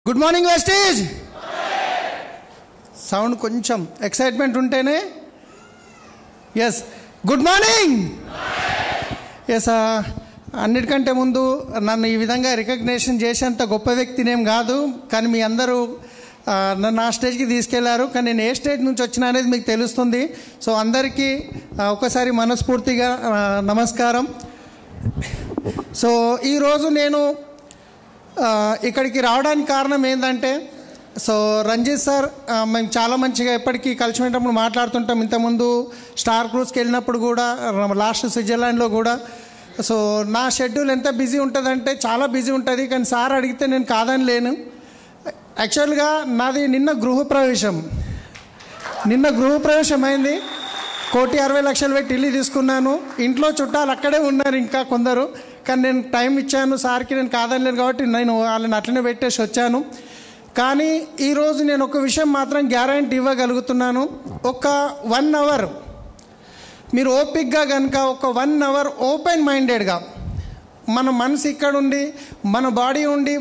Good morning Vestige. Sound కొంచెం excitement ఉంటేనే. Yes, good morning. Yes, అన్నిటికంటే ముందు నన్ను ఈ విధంగా రికగ్నేషన్ చేసేంత గొప్ప వ్యక్తినేం కాదు, కానీ మీ అందరూ నన్ను ఆ స్టేజ్కి తీసుకెళ్లారు. కానీ నేను ఏ స్టేజ్ నుంచి వచ్చినా అనేది మీకు తెలుస్తుంది. సో అందరికీ ఒకసారి మనస్ఫూర్తిగా నమస్కారం. సో ఈరోజు నేను ఇక్కడికి రావడానికి కారణం ఏంటంటే, సో రంజిత్ సార్ మేము చాలా మంచిగా ఎప్పటికీ కలిసి వెళ్ళినప్పుడు మాట్లాడుతుంటాం. ఇంతకుముందు స్టార్ క్రూజ్కి వెళ్ళినప్పుడు కూడా, లాస్ట్ స్విట్జర్లాండ్లో కూడా. సో నా షెడ్యూల్ ఎంత బిజీ ఉంటుందంటే చాలా బిజీ ఉంటుంది, కానీ సార్ అడిగితే నేను కాదని లేను. యాక్చువల్గా నాది నిన్న గృహప్రవేశం అయింది. 1,60,00,000 పెట్టి ఇల్లు తీసుకున్నాను. ఇంట్లో చుట్టాలు అక్కడే ఉన్నారు ఇంకా కొందరు, కానీ నేను టైం ఇచ్చాను సార్కి, నేను కాదనలేను కాబట్టి నేను వాళ్ళని అట్లనే పెట్టేసి వచ్చాను. కానీ ఈరోజు నేను ఒక విషయం మాత్రం గ్యారంటీ ఇవ్వగలుగుతున్నాను. ఒక 1 అవర్ మీరు ఓపిక్గా కనుక ఒక 1 అవర్ ఓపెన్ మైండెడ్గా, మన మనసు ఇక్కడుండి మన బాడీ ఉండి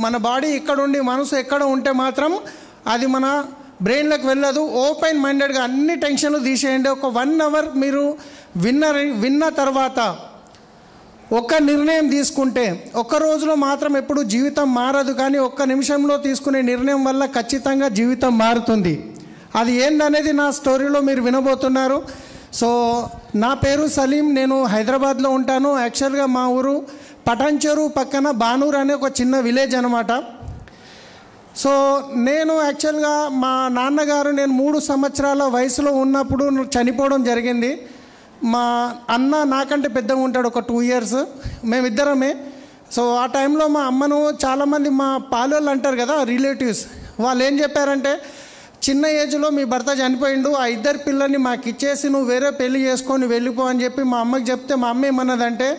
మన బాడీ ఇక్కడుండి మనసు ఎక్కడ ఉంటే మాత్రం అది మన బ్రెయిన్లోకి వెళ్ళదు. ఓపెన్ మైండెడ్గా అన్ని టెన్షన్లు తీసేయండి. ఒక 1 అవర్ మీరు విన్న తర్వాత ఒక్క నిర్ణయం తీసుకుంటే, ఒక్క రోజులో మాత్రం ఎప్పుడు జీవితం మారదు, కానీ ఒక్క నిమిషంలో తీసుకునే నిర్ణయం వల్ల ఖచ్చితంగా జీవితం మారుతుంది. అది ఏందనేది నా స్టోరీలో మీరు వినబోతున్నారు. సో నా పేరు సలీం, నేను హైదరాబాద్లో ఉంటాను. యాక్చువల్గా మా ఊరు పటాన్చెరు పక్కన బానూర్ అనే ఒక చిన్న విలేజ్ అనమాట. సో నేను యాక్చువల్గా మా నాన్నగారు నేను 3 సంవత్సరాల వయసులో ఉన్నప్పుడు చనిపోవడం జరిగింది. మా అన్న నాకంటే పెద్దగా ఉంటాడు, ఒక 2 ఇయర్స్, మేమిద్దరమే. సో ఆ టైంలో మా అమ్మను చాలామంది మా పాలోళ్ళు అంటారు కదా, రిలేటివ్స్, వాళ్ళు ఏం చెప్పారంటే, చిన్న ఏజ్లో మీ భర్త చనిపోయిండు, ఆ 2 పిల్లల్ని మాకు ఇచ్చేసి నువ్వు వేరే పెళ్లి చేసుకొని వెళ్ళిపో అని చెప్పి మా అమ్మకి చెప్తే, మా అమ్మ ఏమన్నదంటే,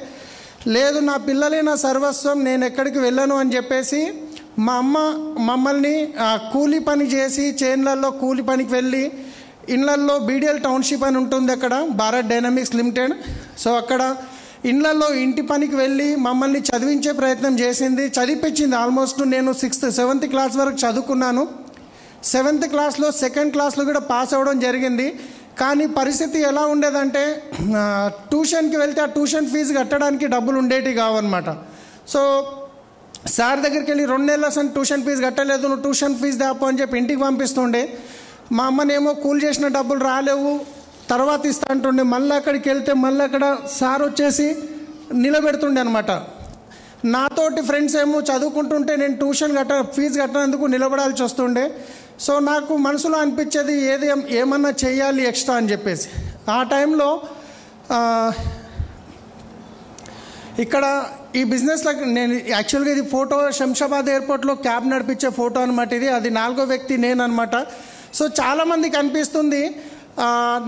లేదు నా పిల్లలే నా సర్వస్వం, నేను ఎక్కడికి వెళ్ళను అని చెప్పేసి మా అమ్మ మమ్మల్ని కూలీ పని చేసి చేన్లలో కూలీ పనికి వెళ్ళి, ఇళ్లల్లో బీడిఎల్ టౌన్షిప్ అని ఉంటుంది అక్కడ, భారత్ డైనమిక్స్ లిమిటెడ్. సో అక్కడ ఇళ్లలో ఇంటి పనికి వెళ్ళి మమ్మల్ని చదివించే ప్రయత్నం చేసింది, చదివించింది. ఆల్మోస్ట్ నేను 6th 7th క్లాస్ వరకు చదువుకున్నాను. 7th క్లాస్లో 2nd క్లాస్లో కూడా పాస్ అవ్వడం జరిగింది. కానీ పరిస్థితి ఎలా ఉండేదంటే, ట్యూషన్కి వెళ్తే ఆ ట్యూషన్ ఫీజు కట్టడానికి డబ్బులు ఉండేటివి కావన్నమాట. సో సార్ దగ్గరికి వెళ్ళి 2 నెలల ట్యూషన్ ఫీజు కట్టలేదు, నువ్వు ట్యూషన్ ఫీజు దాపో అని చెప్పి ఇంటికి పంపిస్తుండే. మా అమ్మనేమో కూలి చేసిన డబ్బులు రాలేవు, తర్వాత ఇస్తా అంటుండే. మళ్ళీ అక్కడికి వెళ్తే మళ్ళీ అక్కడ సార్ వచ్చేసి నిలబెడుతుండే అనమాట. నాతోటి ఫ్రెండ్స్ ఏమో చదువుకుంటుంటే నేను ట్యూషన్ ఫీజు కట్టనందుకు నిలబడాల్సి వస్తుండే. సో నాకు మనసులో అనిపించేది ఏమన్నా చేయాలి ఎక్స్ట్రా అని చెప్పేసి. ఆ టైంలో ఇక్కడ ఈ బిజినెస్లో నేను యాక్చువల్గా ఇది ఫోటో శంషాబాద్ ఎయిర్పోర్ట్లో క్యాబ్ నడిపించే ఫోటో అనమాట ఇది. అది 4వ వ్యక్తి నేను అనమాట. సో చాలామందికి అనిపిస్తుంది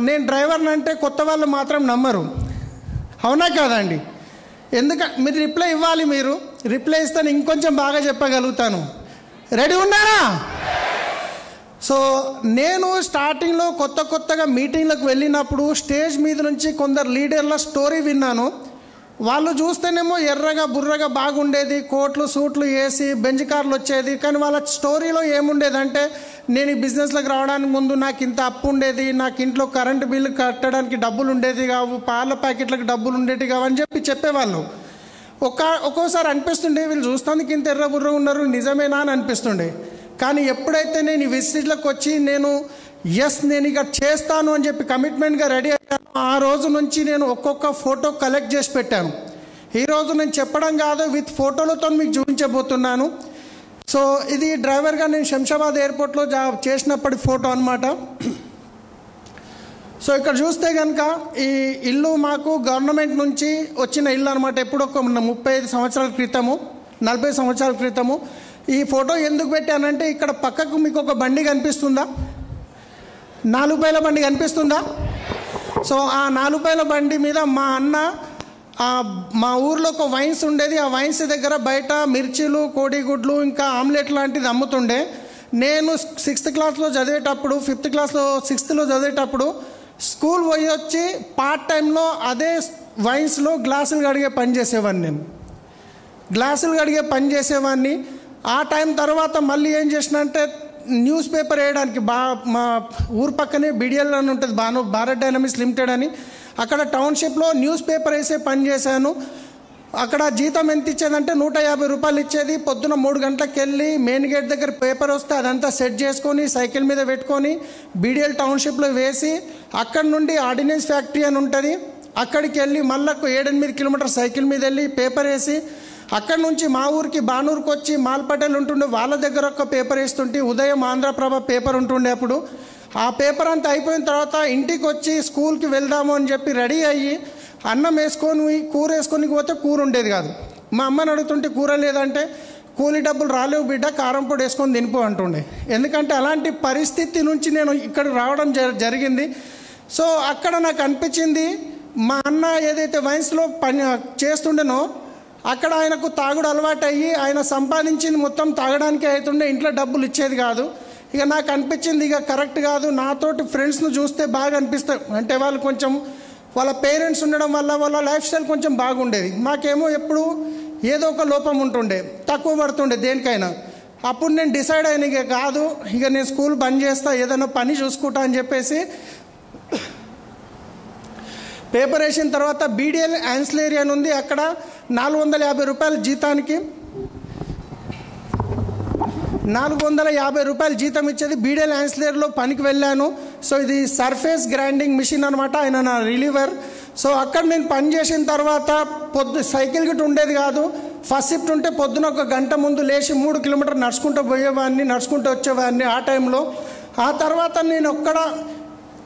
నేను డ్రైవర్ని అంటే, కొత్త వాళ్ళు మాత్రం నమ్మరు, అవునా కాదండి? మీరు రిప్లై ఇవ్వాలి. మీరు రిప్లై ఇస్తే నేను ఇంకొంచెం బాగా చెప్పగలుగుతాను. రెడీ ఉన్నారా? సో నేను స్టార్టింగ్లో కొత్తగా మీటింగ్లకు వెళ్ళినప్పుడు స్టేజ్ మీద నుంచి కొందరు లీడర్ల స్టోరీ విన్నాను. వాళ్ళు చూస్తేనేమో ఎర్రగా బుర్రగా బాగుండేది, కోట్లు సూట్లు వేసి బెంజ్ కార్లు వచ్చేది. కానీ వాళ్ళ స్టోరీలో ఏముండేదంటే, నేను ఈ బిజినెస్లోకి రావడానికి ముందు నాకు ఇంత అప్పు ఉండేది, నాకు ఇంట్లో కరెంటు బిల్లు కట్టడానికి డబ్బులు ఉండేది కావు, పాల ప్యాకెట్లకు డబ్బులు ఉండేవి కావు అని చెప్పేవాళ్ళు. ఒక్కోసారి అనిపిస్తుండే, వీళ్ళు చూస్తానికి ఇంత ఎర్ర బుర్ర ఉన్నారు, నిజమేనా అని అనిపిస్తుండే. కానీ ఎప్పుడైతే నేను ఈ విజిట్లోకి వచ్చి నేను ఇక చేస్తాను అని చెప్పి కమిట్మెంట్గా రెడీ అయ్యాను, ఆ రోజు నుంచి నేను ఒక్కొక్క ఫోటో కలెక్ట్ చేసి పెట్టాను. ఈరోజు నేను చెప్పడం కాదు, విత్ ఫోటోలతో మీకు చూపించబోతున్నాను. సో ఇది డ్రైవర్గా నేను శంషాబాద్ ఎయిర్పోర్ట్లో చేసినప్పటి ఫోటో అనమాట. సో ఇక్కడ చూస్తే కనుక ఈ ఇల్లు మాకు గవర్నమెంట్ నుంచి వచ్చిన ఇల్లు అనమాట. ఎప్పుడు ఒక 35 సంవత్సరాల క్రితము, 40 సంవత్సరాల క్రితము. ఈ ఫోటో ఎందుకు పెట్టానంటే, ఇక్కడ పక్కకు మీకు ఒక బండి కనిపిస్తుందా, 4 పైల బండి కనిపిస్తుందా? సో ఆ 4 పైల బండి మీద మా అన్న మా ఊర్లో ఒక వైన్స్ ఉండేది, ఆ వైన్స్ దగ్గర బయట మిర్చీలు, కోడిగుడ్లు, ఇంకా ఆమ్లెట్ లాంటిది అమ్ముతుండే. నేను 6th క్లాస్లో చదివేటప్పుడు, 5th క్లాస్లో 6thలో చదివేటప్పుడు స్కూల్ పోయి వచ్చి పార్ట్ టైంలో అదే వైన్స్లో గ్లాసులు కడిగే పని చేసేవాడిని. ఆ టైం తర్వాత మళ్ళీ ఏం చేసిన అంటే న్యూస్ పేపర్ వేయడానికి మా ఊరు పక్కనే బిడిఎల్ అని ఉంటుంది, భారత్ డైనమిక్స్ లిమిటెడ్ అని, అక్కడ టౌన్షిప్లో న్యూస్ పేపర్ వేసే పని చేశాను. అక్కడ జీతం ఎంత ఇచ్చేదంటే 150 రూపాయలు ఇచ్చేది. పొద్దున 3 గంటలకు వెళ్ళి మెయిన్ గేట్ దగ్గర పేపర్ వస్తే అదంతా సెట్ చేసుకొని సైకిల్ మీద పెట్టుకొని బీడిఎల్ టౌన్షిప్లో వేసి అక్కడి నుండి ఆర్డినెన్స్ ఫ్యాక్టరీ అని ఉంటుంది, అక్కడికి వెళ్ళి మళ్ళీ 7-8 కిలోమీటర్ సైకిల్ మీద వెళ్ళి పేపర్ వేసి అక్కడి నుంచి మా ఊరికి బానూరుకి వచ్చి మాల్పటేల్ ఉంటుండే వాళ్ళ దగ్గర ఒక పేపర్ వేస్తుంటే ఉదయం ఆంధ్రప్రభ పేపర్ ఉంటుండే. అప్పుడు ఆ పేపర్ అంతా అయిపోయిన తర్వాత ఇంటికి వచ్చి స్కూల్కి వెళ్దాము అని చెప్పి రెడీ అయ్యి అన్నం వేసుకొని కూర వేసుకొని పోతే కూర ఉండేది కాదు. మా అమ్మని అడుగుతుంటే కూర లేదంటే కూలి డబ్బులు రాలేవు బిడ్డ, కారం పొడి వేసుకొని తినిపో అంటుండే. ఎందుకంటే అలాంటి పరిస్థితి నుంచి నేను ఇక్కడ రావడం జరిగింది. సో అక్కడ నాకు అనిపించింది మా అన్న ఏదైతే వైన్స్లో పని చేస్తుండేనో అక్కడ ఆయనకు తాగుడు అలవాటు అయ్యి ఆయన సంపాదించింది మొత్తం తాగడానికి అవుతుండే, ఇంట్లో డబ్బులు ఇచ్చేది కాదు. ఇక నాకు అనిపించింది ఇక కరెక్ట్ కాదు, నాతోటి ఫ్రెండ్స్ను చూస్తే బాగా అనిపిస్తాయి. అంటే వాళ్ళు కొంచెం వాళ్ళ పేరెంట్స్ ఉండడం వల్ల వాళ్ళ లైఫ్ స్టైల్ కొంచెం బాగుండేది, మాకేమో ఎప్పుడు ఏదో ఒక లోపం ఉంటుండే, తక్కువ పడుతుండే దేనికైనా. అప్పుడు నేను డిసైడ్ అయిన ఇక కాదు, ఇక నేను స్కూల్ బంద్ చేస్తా, ఏదైనా పని చూసుకుంటా అని చెప్పేసి పేపర్ వేసిన తర్వాత బీడిఎల్ యాన్సిలరీ అని ఉంది, అక్కడ 450 రూపాయల జీతానికి 450 రూపాయలు జీతం ఇచ్చేది. బీడిఎల్ యాన్సిలరీలో పనికి వెళ్ళాను. సో ఇది సర్ఫేస్ గ్రైండింగ్ మిషన్ అనమాట, ఆయన నా రిలీవర్. సో అక్కడ నేను పని చేసిన తర్వాత సైకిల్ గిట్ ఉండేది కాదు. ఫస్ట్ షిఫ్ట్ ఉంటే పొద్దున 1 గంట ముందు లేచి 3 కిలోమీటర్లు నడుచుకుంటూ పోయేవాడిని, నడుచుకుంటూ వచ్చేవాడిని ఆ టైంలో. ఆ తర్వాత నేను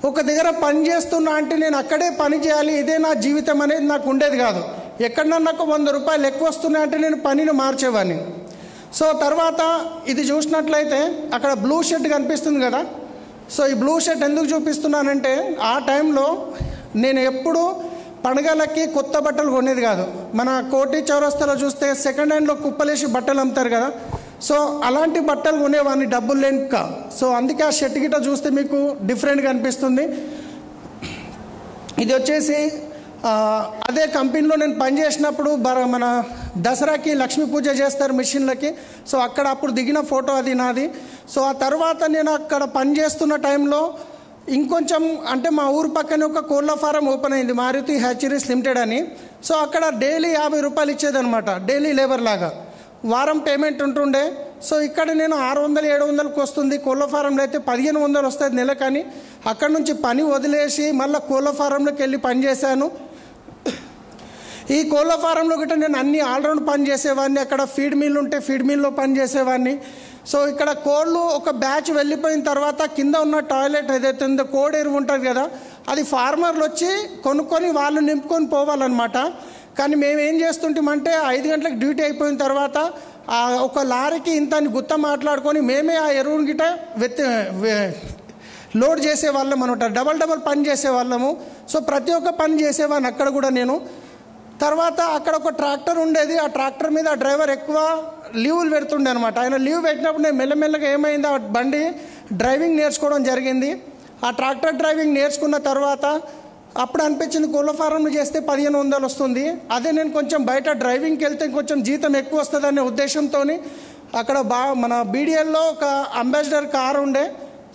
ఒక దగ్గర పని చేస్తున్నా అంటే నేను అక్కడే పని చేయాలి, ఇదే నా జీవితం అనేది నాకు ఉండేది కాదు. ఎక్కడన్నా నాకు 100 రూపాయలు ఎక్కువ వస్తున్నాయి అంటే నేను పనిని మార్చేవాడిని. సో తర్వాత ఇది చూసినట్లయితే అక్కడ బ్లూ షర్ట్ కనిపిస్తుంది కదా. సో ఈ బ్లూ షర్ట్ ఎందుకు చూపిస్తున్నానంటే ఆ టైంలో నేను ఎప్పుడు పండుగలకి కొత్త బట్టలు కొనేది కాదు. మన కోటి చౌరస్తాలో చూస్తే సెకండ్ హ్యాండ్లో కుప్పలేసి బట్టలు అమ్ముతారు కదా, సో అలాంటి బట్టలు కొనేవాడిని డబ్బులు లేక. సో అందుకే ఆ షర్ట్ గిట్ట చూస్తే మీకు డిఫరెంట్గా అనిపిస్తుంది. ఇది వచ్చేసి అదే కంపెనీలో నేను పనిచేసినప్పుడు మన దసరాకి లక్ష్మీ పూజ చేస్తారు మిషన్లకి. సో అక్కడ అప్పుడు దిగిన ఫోటో అది నాది. సో ఆ తర్వాత నేను అక్కడ పనిచేస్తున్న టైంలో ఇంకొంచెం అంటే మా ఊరు పక్కనే ఒక కోళ్ళ ఫారం ఓపెన్ అయింది, మారుతి హ్యాచరీస్ లిమిటెడ్ అని. సో అక్కడ డైలీ 50 రూపాయలు ఇచ్చేదనమాట, డైలీ లేబర్ లాగా. వారం పేమెంట్ ఉంటుండే. సో ఇక్కడ నేను 600-700కి వస్తుంది, కోళ్ళ ఫారంలో అయితే 1500 వస్తుంది నెలకని. అక్కడ నుంచి పని వదిలేసి మళ్ళీ కోళ్ళ ఫారంలోకి వెళ్ళి పని చేశాను. ఈ కోళ్ళ ఫారంలో గిట్ట నేను అన్ని ఆల్రౌండ్ పని చేసేవాడిని. అక్కడ ఫీడ్ మిల్ ఉంటే ఫీడ్ మిల్లో పని చేసేవాడిని. సో ఇక్కడ కోళ్ళు ఒక బ్యాచ్ వెళ్ళిపోయిన తర్వాత కింద ఉన్న టాయిలెట్ ఏదైతే ఉందో కోడి ఎరువు ఉంటుంది కదా, అది ఫార్మర్లు వచ్చి కొనుక్కొని వాళ్ళు నింపుకొని పోవాలన్నమాట. కానీ మేము ఏం చేస్తుంటామంటే 5 గంటలకు డ్యూటీ అయిపోయిన తర్వాత ఒక లారీకి ఇంత అని గుత్త మాట్లాడుకొని మేమే ఆ ఎరువుని గిట్ట లోడ్ చేసేవాళ్ళం అనమాట. డబల్ పని చేసేవాళ్ళము. సో ప్రతి ఒక్క పని చేసేవాడిని అక్కడ కూడా నేను. తర్వాత అక్కడ ఒక ట్రాక్టర్ ఉండేది, ఆ ట్రాక్టర్ మీద ఆ డ్రైవర్ ఎక్కువ లీవులు పెడుతుండే అనమాట. ఆయన లీవ్ పెట్టినప్పుడు నేను మెల్లమెల్లగా ఏమైంది ఆ బండి డ్రైవింగ్ నేర్చుకోవడం జరిగింది. ఆ ట్రాక్టర్ డ్రైవింగ్ నేర్చుకున్న తర్వాత అప్పుడు అనిపించింది కోళ్ళ ఫారంలో చేస్తే 1500 వస్తుంది, అదే నేను కొంచెం బయట డ్రైవింగ్కి వెళ్తే కొంచెం జీతం ఎక్కువ వస్తుందనే ఉద్దేశంతో అక్కడ మన బీడిఎల్లో ఒక అంబాసిడర్ కారు ఉండే.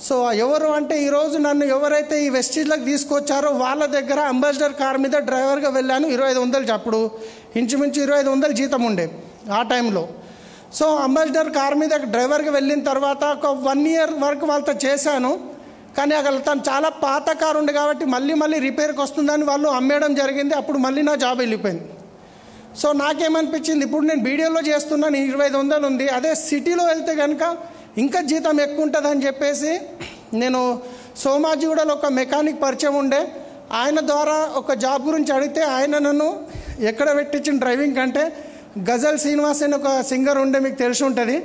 సో ఎవరు అంటే ఈరోజు నన్ను ఎవరైతే ఈ వెస్టీజ్లకు తీసుకొచ్చారో వాళ్ళ దగ్గర అంబాసిడర్ కార్ మీద డ్రైవర్గా వెళ్ళాను. 2500 అప్పుడు ఇంచుమించు 2500 జీతం ఉండే ఆ టైంలో. సో అంబాసిడర్ కార్ మీద డ్రైవర్గా వెళ్ళిన తర్వాత ఒక 1 ఇయర్ వరకు వాళ్ళతో చేశాను. కానీ అక్కడ తను చాలా పాత కారు ఉండే కాబట్టి మళ్ళీ రిపేర్కి వస్తుందని వాళ్ళు అమ్మేయడం జరిగింది. అప్పుడు మళ్ళీ నా జాబ్ వెళ్ళిపోయింది. సో నాకేమనిపించింది, ఇప్పుడు నేను బీడియోలో చేస్తున్నాను, 2500 ఉంది, అదే సిటీలో వెళ్తే కనుక ఇంకా జీతం ఎక్కువ ఉంటుందని చెప్పేసి నేను సోమాజిగూడలో ఒక మెకానిక్ పరిచయం ఉండే, ఆయన ద్వారా ఒక జాబ్ గురించి అడిగితే ఆయన నన్ను ఎక్కడ పెట్టించిన డ్రైవింగ్ కంటే గజల్ శ్రీనివాస్ అని ఒక సింగర్ ఉండే, మీకు తెలిసి ఉంటుంది.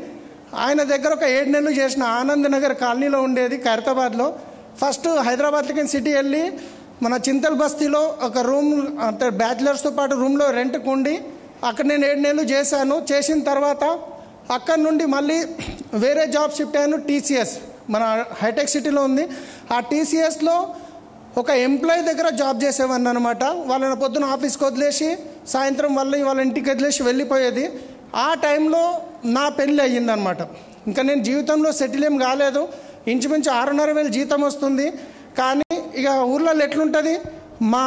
ఆయన దగ్గర ఒక 7 నెలలు చేసిన. ఆనంద్ నగర్ కాలనీలో ఉండేది ఖైరతాబాద్లో. ఫస్ట్ హైదరాబాద్కి సిటీ వెళ్ళి మన చింతల్ బస్తీలో ఒక రూమ్ అంటే బ్యాచిలర్స్తో పాటు రూమ్లో రెంట్కి ఉండి అక్కడ నేను 7 నెలలు చేశాను. చేసిన తర్వాత అక్కడి నుండి మళ్ళీ వేరే జాబ్ షిఫ్ట్ అయ్యాను. టీసీఎస్ మన హైటెక్ సిటీలో ఉంది. ఆ టీసీఎస్లో ఒక ఎంప్లాయీ దగ్గర జాబ్ చేసేవాడిని అనమాట. వాళ్ళని పొద్దున ఆఫీస్కి వదిలేసి సాయంత్రం వాళ్ళ ఇంటికి వదిలేసి వెళ్ళిపోయేది. ఆ టైంలో నా పెళ్ళి అయ్యిందనమాట. ఇంకా నేను జీవితంలో సెటిల్ ఏం కాలేదు. ఇంచుమించు 6,500 జీతం వస్తుంది. కానీ ఇక ఊర్లలో ఎట్లుంటుంది, మా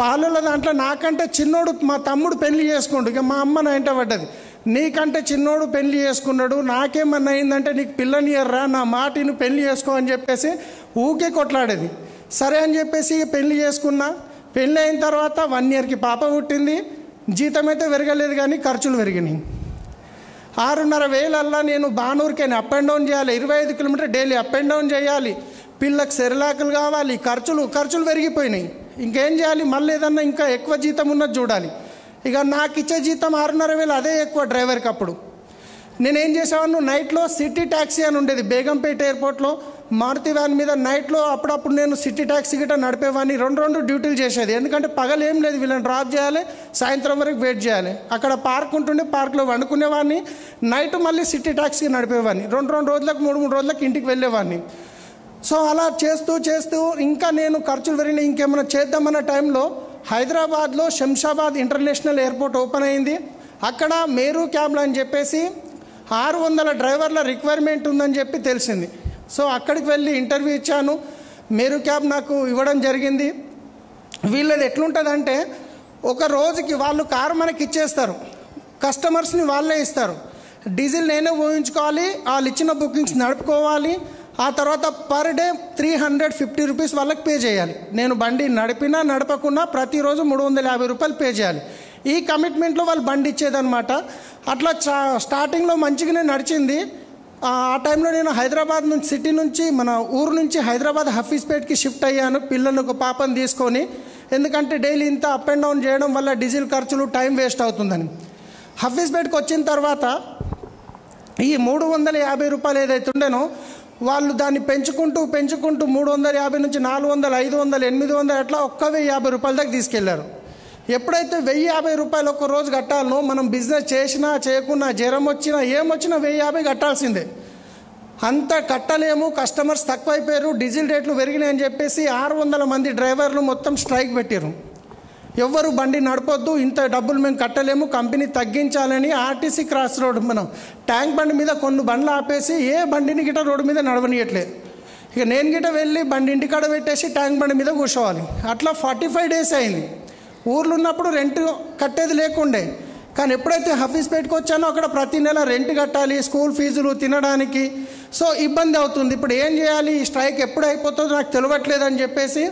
పాలల దాంట్లో నాకంటే చిన్నోడు మా తమ్ముడు పెళ్లి చేసుకుండు. ఇక మా అమ్మ నా ఇంట పడ్డది, నీకంటే చిన్నోడు పెళ్లి చేసుకున్నాడు, నాకేమన్నా అయిందంటే నీకు పిల్లనియర్రా, నా మాటిని పెళ్లి చేసుకో అని చెప్పేసి ఊకే కొట్లాడేది. సరే అని చెప్పేసి పెళ్లి చేసుకున్నా. పెళ్ళి అయిన తర్వాత 1 ఇయర్కి పాప పుట్టింది. జీతం అయితే పెరగలేదు కానీ ఖర్చులు పెరిగినాయి. 6,500 నేను బానూరుకైనా అప్ అండ్ డౌన్ చేయాలి, 25 kilometre daily up and down చేయాలి, పిల్లలకు సెరిలాకులు కావాలి, ఖర్చులు పెరిగిపోయినాయి. ఇంకేం చేయాలి, మళ్ళీ ఏదన్నా ఇంకా ఎక్కువ జీతం ఉన్నది చూడాలి. ఇక నాకు ఇచ్చే జీతం 6,500 అదే ఎక్కువ డ్రైవర్కి. అప్పుడు నేనేం చేసేవాడిని, నైట్లో సిటీ ట్యాక్సీ అని ఉండేది బేగంపేట ఎయిర్పోర్ట్లో, మారుతి వ్యాన్ మీద నైట్లో అప్పుడప్పుడు నేను సిటీ ట్యాక్సీ గిట్ట నడిపేవాడిని. 2 డ్యూటీలు చేసేది. ఎందుకంటే పగలు ఏం లేదు, వీళ్ళని డ్రాప్ చేయాలి, సాయంత్రం వరకు వెయిట్ చేయాలి. అక్కడ పార్క్ ఉంటుండే, పార్క్లో వండుకునేవాడిని, నైట్ మళ్ళీ సిటీ ట్యాక్సీ నడిపేవాడిని. 2 రోజులకు 3 రోజులకు ఇంటికి వెళ్ళేవాడిని. సో అలా చేస్తూ ఇంకా నేను ఖర్చులు పెరిగినాయి. ఇంకేమైనా చేద్దామన్న టైంలో హైదరాబాద్లో శంషాబాద్ ఇంటర్నేషనల్ ఎయిర్పోర్ట్ ఓపెన్ అయింది. అక్కడ మేరు క్యాబ్లు అని చెప్పేసి 600 డ్రైవర్ల రిక్వైర్మెంట్ ఉందని చెప్పి తెలిసింది. సో అక్కడికి వెళ్ళి ఇంటర్వ్యూ ఇచ్చాను. మేరు క్యాబ్ నాకు ఇవ్వడం జరిగింది. వీళ్ళది ఎట్లుంటుందంటే, ఒక రోజుకి వాళ్ళు కారు మనకి ఇచ్చేస్తారు, కస్టమర్స్ని వాళ్ళే ఇస్తారు, డీజిల్ నేనే ఊహించుకోవాలి, వాళ్ళు ఇచ్చిన బుకింగ్స్ నడుపుకోవాలి. ఆ తర్వాత పర్ డే 350 రూపీస్ వాళ్ళకి పే చేయాలి. నేను బండి నడిపినా నడపకున్నా ప్రతిరోజు 350 రూపాయలు పే చేయాలి. ఈ కమిట్మెంట్లో వాళ్ళు బండి ఇచ్చేదనమాట. అట్లా స్టార్టింగ్లో మంచిగానే నడిచింది. ఆ టైంలో నేను హైదరాబాద్ నుంచి, సిటీ నుంచి, మన ఊరు నుంచి హైదరాబాద్ హఫీజ్పేట్కి షిఫ్ట్ అయ్యాను, పిల్లలు ఒక పాపను తీసుకొని. ఎందుకంటే డైలీ ఇంత అప్ అండ్ డౌన్ చేయడం వల్ల డీజిల్ ఖర్చులు, టైం వేస్ట్ అవుతుందని. హఫీజ్పేట్కి వచ్చిన తర్వాత ఈ 350 రూపాయలు ఏదైతే ఉండేనో వాళ్ళు దాన్ని పెంచుకుంటూ 350 నుంచి 400, 500, 800 అట్లా 1,050 రూపాయల దాకా తీసుకెళ్లారు. ఎప్పుడైతే 1,050 రూపాయలు ఒక రోజు కట్టాలనో, మనం బిజినెస్ చేసినా చేయకున్నా, జ్వరం వచ్చినా ఏమొచ్చినా 1,050 కట్టాల్సిందే. అంత కట్టలేము, కస్టమర్స్ తక్కువైపోయారు, డీజిల్ రేట్లు పెరిగినాయని చెప్పేసి 600 మంది డ్రైవర్లు మొత్తం స్ట్రైక్ పెట్టారు. ఎవ్వరు బండి నడపొద్దు, ఇంత డబ్బులు మేము కట్టలేము, కంపెనీ తగ్గించాలని ఆర్టీసీ క్రాస్ రోడ్, మనం ట్యాంక్ బండి మీద కొన్ని బండ్లు ఆపేసి ఏ బండిని గిట్ట రోడ్డు మీద నడవనియట్లేదు. ఇక నేను గిట్ట వెళ్ళి బండి ఇంటికాడ పెట్టేసి ట్యాంక్ బండి మీద కూర్చోవాలి. అట్లా 45 డేస్ అయింది. ఊర్లో ఉన్నప్పుడు రెంట్ కట్టేది లేకుండే. కానీ ఎప్పుడైతే హఫీజ్పేట్కి వచ్చానో అక్కడ ప్రతి నెల రెంట్ కట్టాలి, స్కూల్ ఫీజులు, తినడానికి. సో ఇబ్బంది అవుతుంది. ఇప్పుడు ఏం చేయాలి, ఈ స్ట్రైక్ ఎప్పుడు అయిపోతుందో నాకు తెలియట్లేదని చెప్పేసి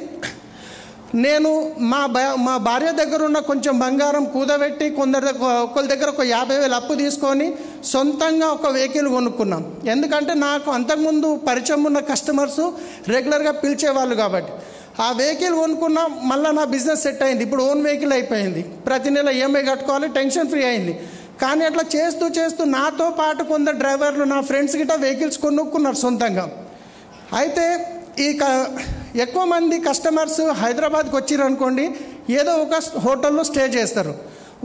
నేను మా భార్య దగ్గర ఉన్న కొంచెం బంగారం కూదబెట్టి ఒకరి దగ్గర ఒక 50,000 అప్పు తీసుకొని సొంతంగా ఒక వెహికల్ కొనుక్కున్నాం. ఎందుకంటే నాకు అంతకుముందు పరిచయం ఉన్న కస్టమర్స్ రెగ్యులర్గా పిలిచేవాళ్ళు కాబట్టి. ఆ వెహికల్ కొనుక్కున్నా, మళ్ళీ నా బిజినెస్ సెట్ అయింది. ఇప్పుడు ఓన్ వెహికల్ అయిపోయింది, ప్రతి నెల ఈఎంఐ కట్టుకోవాలి, టెన్షన్ ఫ్రీ అయింది. కానీ అట్లా చేస్తూ నాతో పాటు కొందరు డ్రైవర్లు, నా ఫ్రెండ్స్ గిట్ట వెహికల్స్ కొనుక్కున్నారు సొంతంగా. అయితే ఈ ఎక్కువ మంది కస్టమర్స్ హైదరాబాద్కి వచ్చారు అనుకోండి, ఏదో ఒక హోటల్లో స్టే చేస్తారు.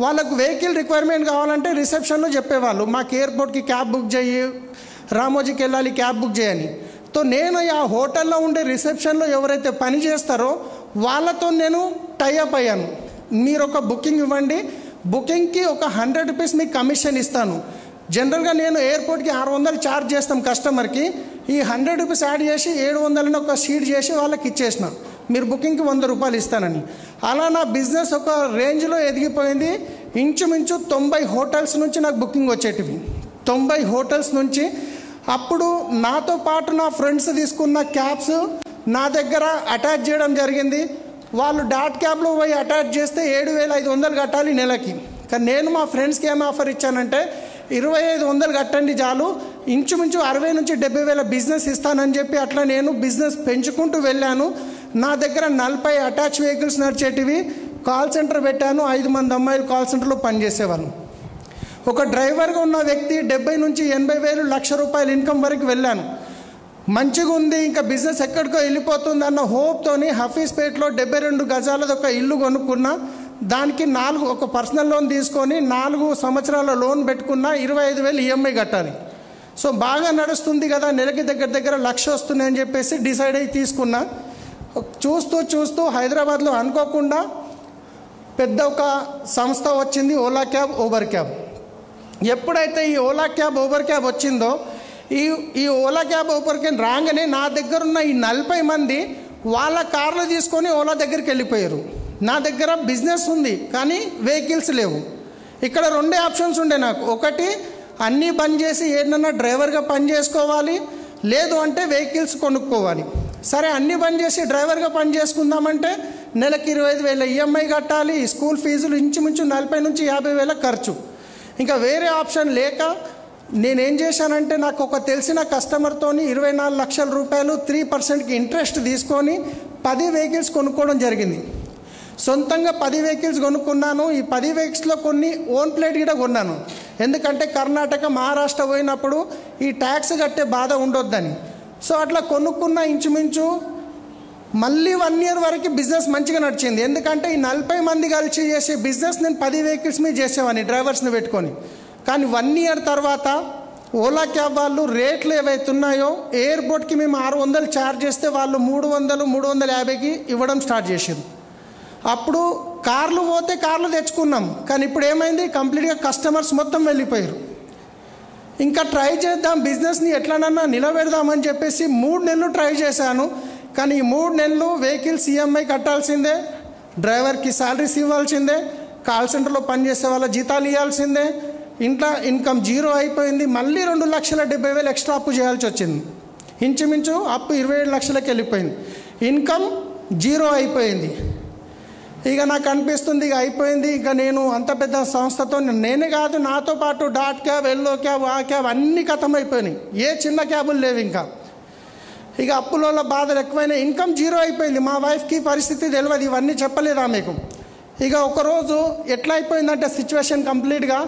వాళ్ళకు వెహికల్ రిక్వైర్మెంట్ కావాలంటే రిసెప్షన్లో చెప్పేవాళ్ళు, మాకు ఎయిర్పోర్ట్కి క్యాబ్ బుక్ చేయి, రామోజీకి వెళ్ళాలి, క్యాబ్ బుక్ చేయని. తో నేను ఆ హోటల్లో ఉండే రిసెప్షన్లో ఎవరైతే పని చేస్తారో వాళ్ళతో నేను టైఅప్ అయ్యాను. మీరు ఒక బుకింగ్ ఇవ్వండి, బుకింగ్కి ఒక 100 రూపీస్ మీకు కమిషన్ ఇస్తాను. జనరల్గా నేను ఎయిర్పోర్ట్కి 600 ఛార్జ్ చేస్తాం కస్టమర్కి. ఈ 100 రూపీస్ యాడ్ చేసి 700 ఒక షీట్ చేసి వాళ్ళకి ఇచ్చేసిన, మీరు బుకింగ్కి 100 రూపాయలు ఇస్తానని. అలా నా బిజినెస్ ఒక రేంజ్లో ఎదిగిపోయింది. ఇంచుమించు 90 హోటల్స్ నుంచి నాకు బుకింగ్ వచ్చేటివి. 90 హోటల్స్ నుంచి. అప్పుడు నాతో పాటు నా ఫ్రెండ్స్ తీసుకున్న క్యాబ్స్ నా దగ్గర అటాచ్ చేయడం జరిగింది. వాళ్ళు డాట్ క్యాబ్లో పోయి అటాచ్ చేస్తే 7,500 కట్టాలి నెలకి. కానీ నేను మా ఫ్రెండ్స్కి ఏం ఆఫర్ ఇచ్చానంటే 2,500 కట్టండి చాలు, ఇంచుమించు 60 నుంచి 70,000 బిజినెస్ ఇస్తానని చెప్పి అట్లా నేను బిజినెస్ పెంచుకుంటూ వెళ్ళాను. నా దగ్గర 40 అటాచ్ వెహికల్స్ నడిచేటివి. కాల్ సెంటర్ పెట్టాను, 5 మంది అమ్మాయిలు కాల్ సెంటర్లో పనిచేసేవాళ్ళు. ఒక డ్రైవర్గా ఉన్న వ్యక్తి 70 నుంచి 80,000, 1,00,000 రూపాయలు ఇన్కమ్ వరకు వెళ్ళాను. మంచిగా ఉంది, ఇంకా బిజినెస్ ఎక్కడికో వెళ్ళిపోతుంది అన్న హోప్తోని హఫీజ్పేట్లో 72 గజాలది ఒక ఇల్లు కొనుక్కున్నా. దానికి ఒక పర్సనల్ లోన్ తీసుకొని 4 సంవత్సరాల లోన్ పెట్టుకున్నా, 25,000 ఈఎంఐ కట్టాలి. సో బాగా నడుస్తుంది కదా, నెలకి దగ్గర 1,00,000 వస్తుంది అని చెప్పేసి డిసైడ్ అయ్యి తీసుకున్నా. చూస్తూ హైదరాబాద్లో అనుకోకుండా పెద్ద ఒక సంస్థ వచ్చింది, ఓలా క్యాబ్, ఊబర్ క్యాబ్. ఎప్పుడైతే ఈ ఓలా క్యాబ్ ఊబర్ క్యాబ్ వచ్చిందో ఈ ఓలా క్యాబ్ ఊబర్ క్యాబ్ రాగానే నా దగ్గర ఉన్న ఈ 40 మంది వాళ్ళ కార్లు తీసుకొని ఓలా దగ్గరికి వెళ్ళిపోయారు. నా దగ్గర బిజినెస్ ఉంది కానీ వెహికల్స్ లేవు. ఇక్కడ 2 ఆప్షన్స్ ఉండే నాకు. ఒకటి అన్నీ బంద్ చేసి ఏదన్నా డ్రైవర్గా పని చేసుకోవాలి, లేదు అంటే వెహికల్స్ కొనుక్కోవాలి. సరే అన్నీ బంద్ చేసి డ్రైవర్గా పని చేసుకుందామంటే నెలకి 25,000 ఈఎంఐ కట్టాలి, స్కూల్ ఫీజులు ఇంచుమించు 40,000 నుంచి 50,000 ఖర్చు. ఇంకా వేరే ఆప్షన్ లేక నేనేం చేశానంటే నాకు ఒక తెలిసిన కస్టమర్తోని 24 లక్షల రూపాయలు 3%కి ఇంట్రెస్ట్ తీసుకొని 10 వెహికల్స్ కొనుక్కోవడం జరిగింది. సొంతంగా 10 వెహికల్స్ కొనుక్కున్నాను. ఈ 10 వెహికల్స్లో కొన్ని ఓన్ ప్లేట్ కూడా కొన్నాను. ఎందుకంటే కర్ణాటక మహారాష్ట్ర పోయినప్పుడు ఈ ట్యాక్స్ కట్టే బాధ ఉండొద్దని. సో అట్లా కొనుక్కున్న ఇంచుమించు మళ్ళీ 1 ఇయర్ వరకు బిజినెస్ మంచిగా నడిచింది. ఎందుకంటే ఈ 40 మంది కలిసి చేసే బిజినెస్ నేను 10 వెహికల్స్ మీద చేసేవాడిని డ్రైవర్స్ని పెట్టుకొని. కానీ 1 ఇయర్ తర్వాత ఓలా క్యాబ్ వాళ్ళు రేట్లు ఏవైతే ఉన్నాయో ఎయిర్పోర్ట్కి మేము 600 ఛార్జ్ చేస్తే వాళ్ళు 300, 350కి ఇవ్వడం స్టార్ట్ చేసారు. అప్పుడు కార్లు పోతే కార్లు తెచ్చుకున్నాం. కానీ ఇప్పుడు ఏమైంది, కంప్లీట్గా కస్టమర్స్ మొత్తం వెళ్ళిపోయారు. ఇంకా ట్రై చేద్దాం, బిజినెస్ని ఎట్లనన్నా నిలబెడదామని చెప్పేసి 3 నెలలు ట్రై చేశాను. కానీ ఈ 3 నెలలు వెహికల్స్ ఈఎంఐ కట్టాల్సిందే, డ్రైవర్కి శాలరీస్ ఇవ్వాల్సిందే, కాల్ సెంటర్లో పనిచేసే వాళ్ళ జీతాలు ఇవ్వాల్సిందే, ఇంట్లో ఇన్కమ్ జీరో అయిపోయింది. మళ్ళీ 2,70,000 ఎక్స్ట్రా అప్పు చేయాల్సి వచ్చింది. ఇంచుమించు అప్పు 27 లక్షలకి వెళ్ళిపోయింది. ఇన్కమ్ జీరో అయిపోయింది. ఇక నాకు అనిపిస్తుంది ఇక అయిపోయింది, ఇక నేను అంత పెద్ద సంస్థతో నేనే కాదు నాతో పాటు డాట్ క్యాబ్, ఎల్లో క్యాబ్, ఆ క్యాబ్ అన్నీ ఖతమైపోయినాయి. ఏ చిన్న క్యాబులు లేవు. ఇంకా ఇక అప్పుల బాధలు ఎక్కువైనా ఇన్కమ్ జీరో అయిపోయింది. మా వైఫ్కి పరిస్థితి తెలియదు, ఇవన్నీ చెప్పలేదా మీకు. ఇక ఒకరోజు ఎట్లా అయిపోయిందంటే సిచ్యువేషన్ కంప్లీట్గా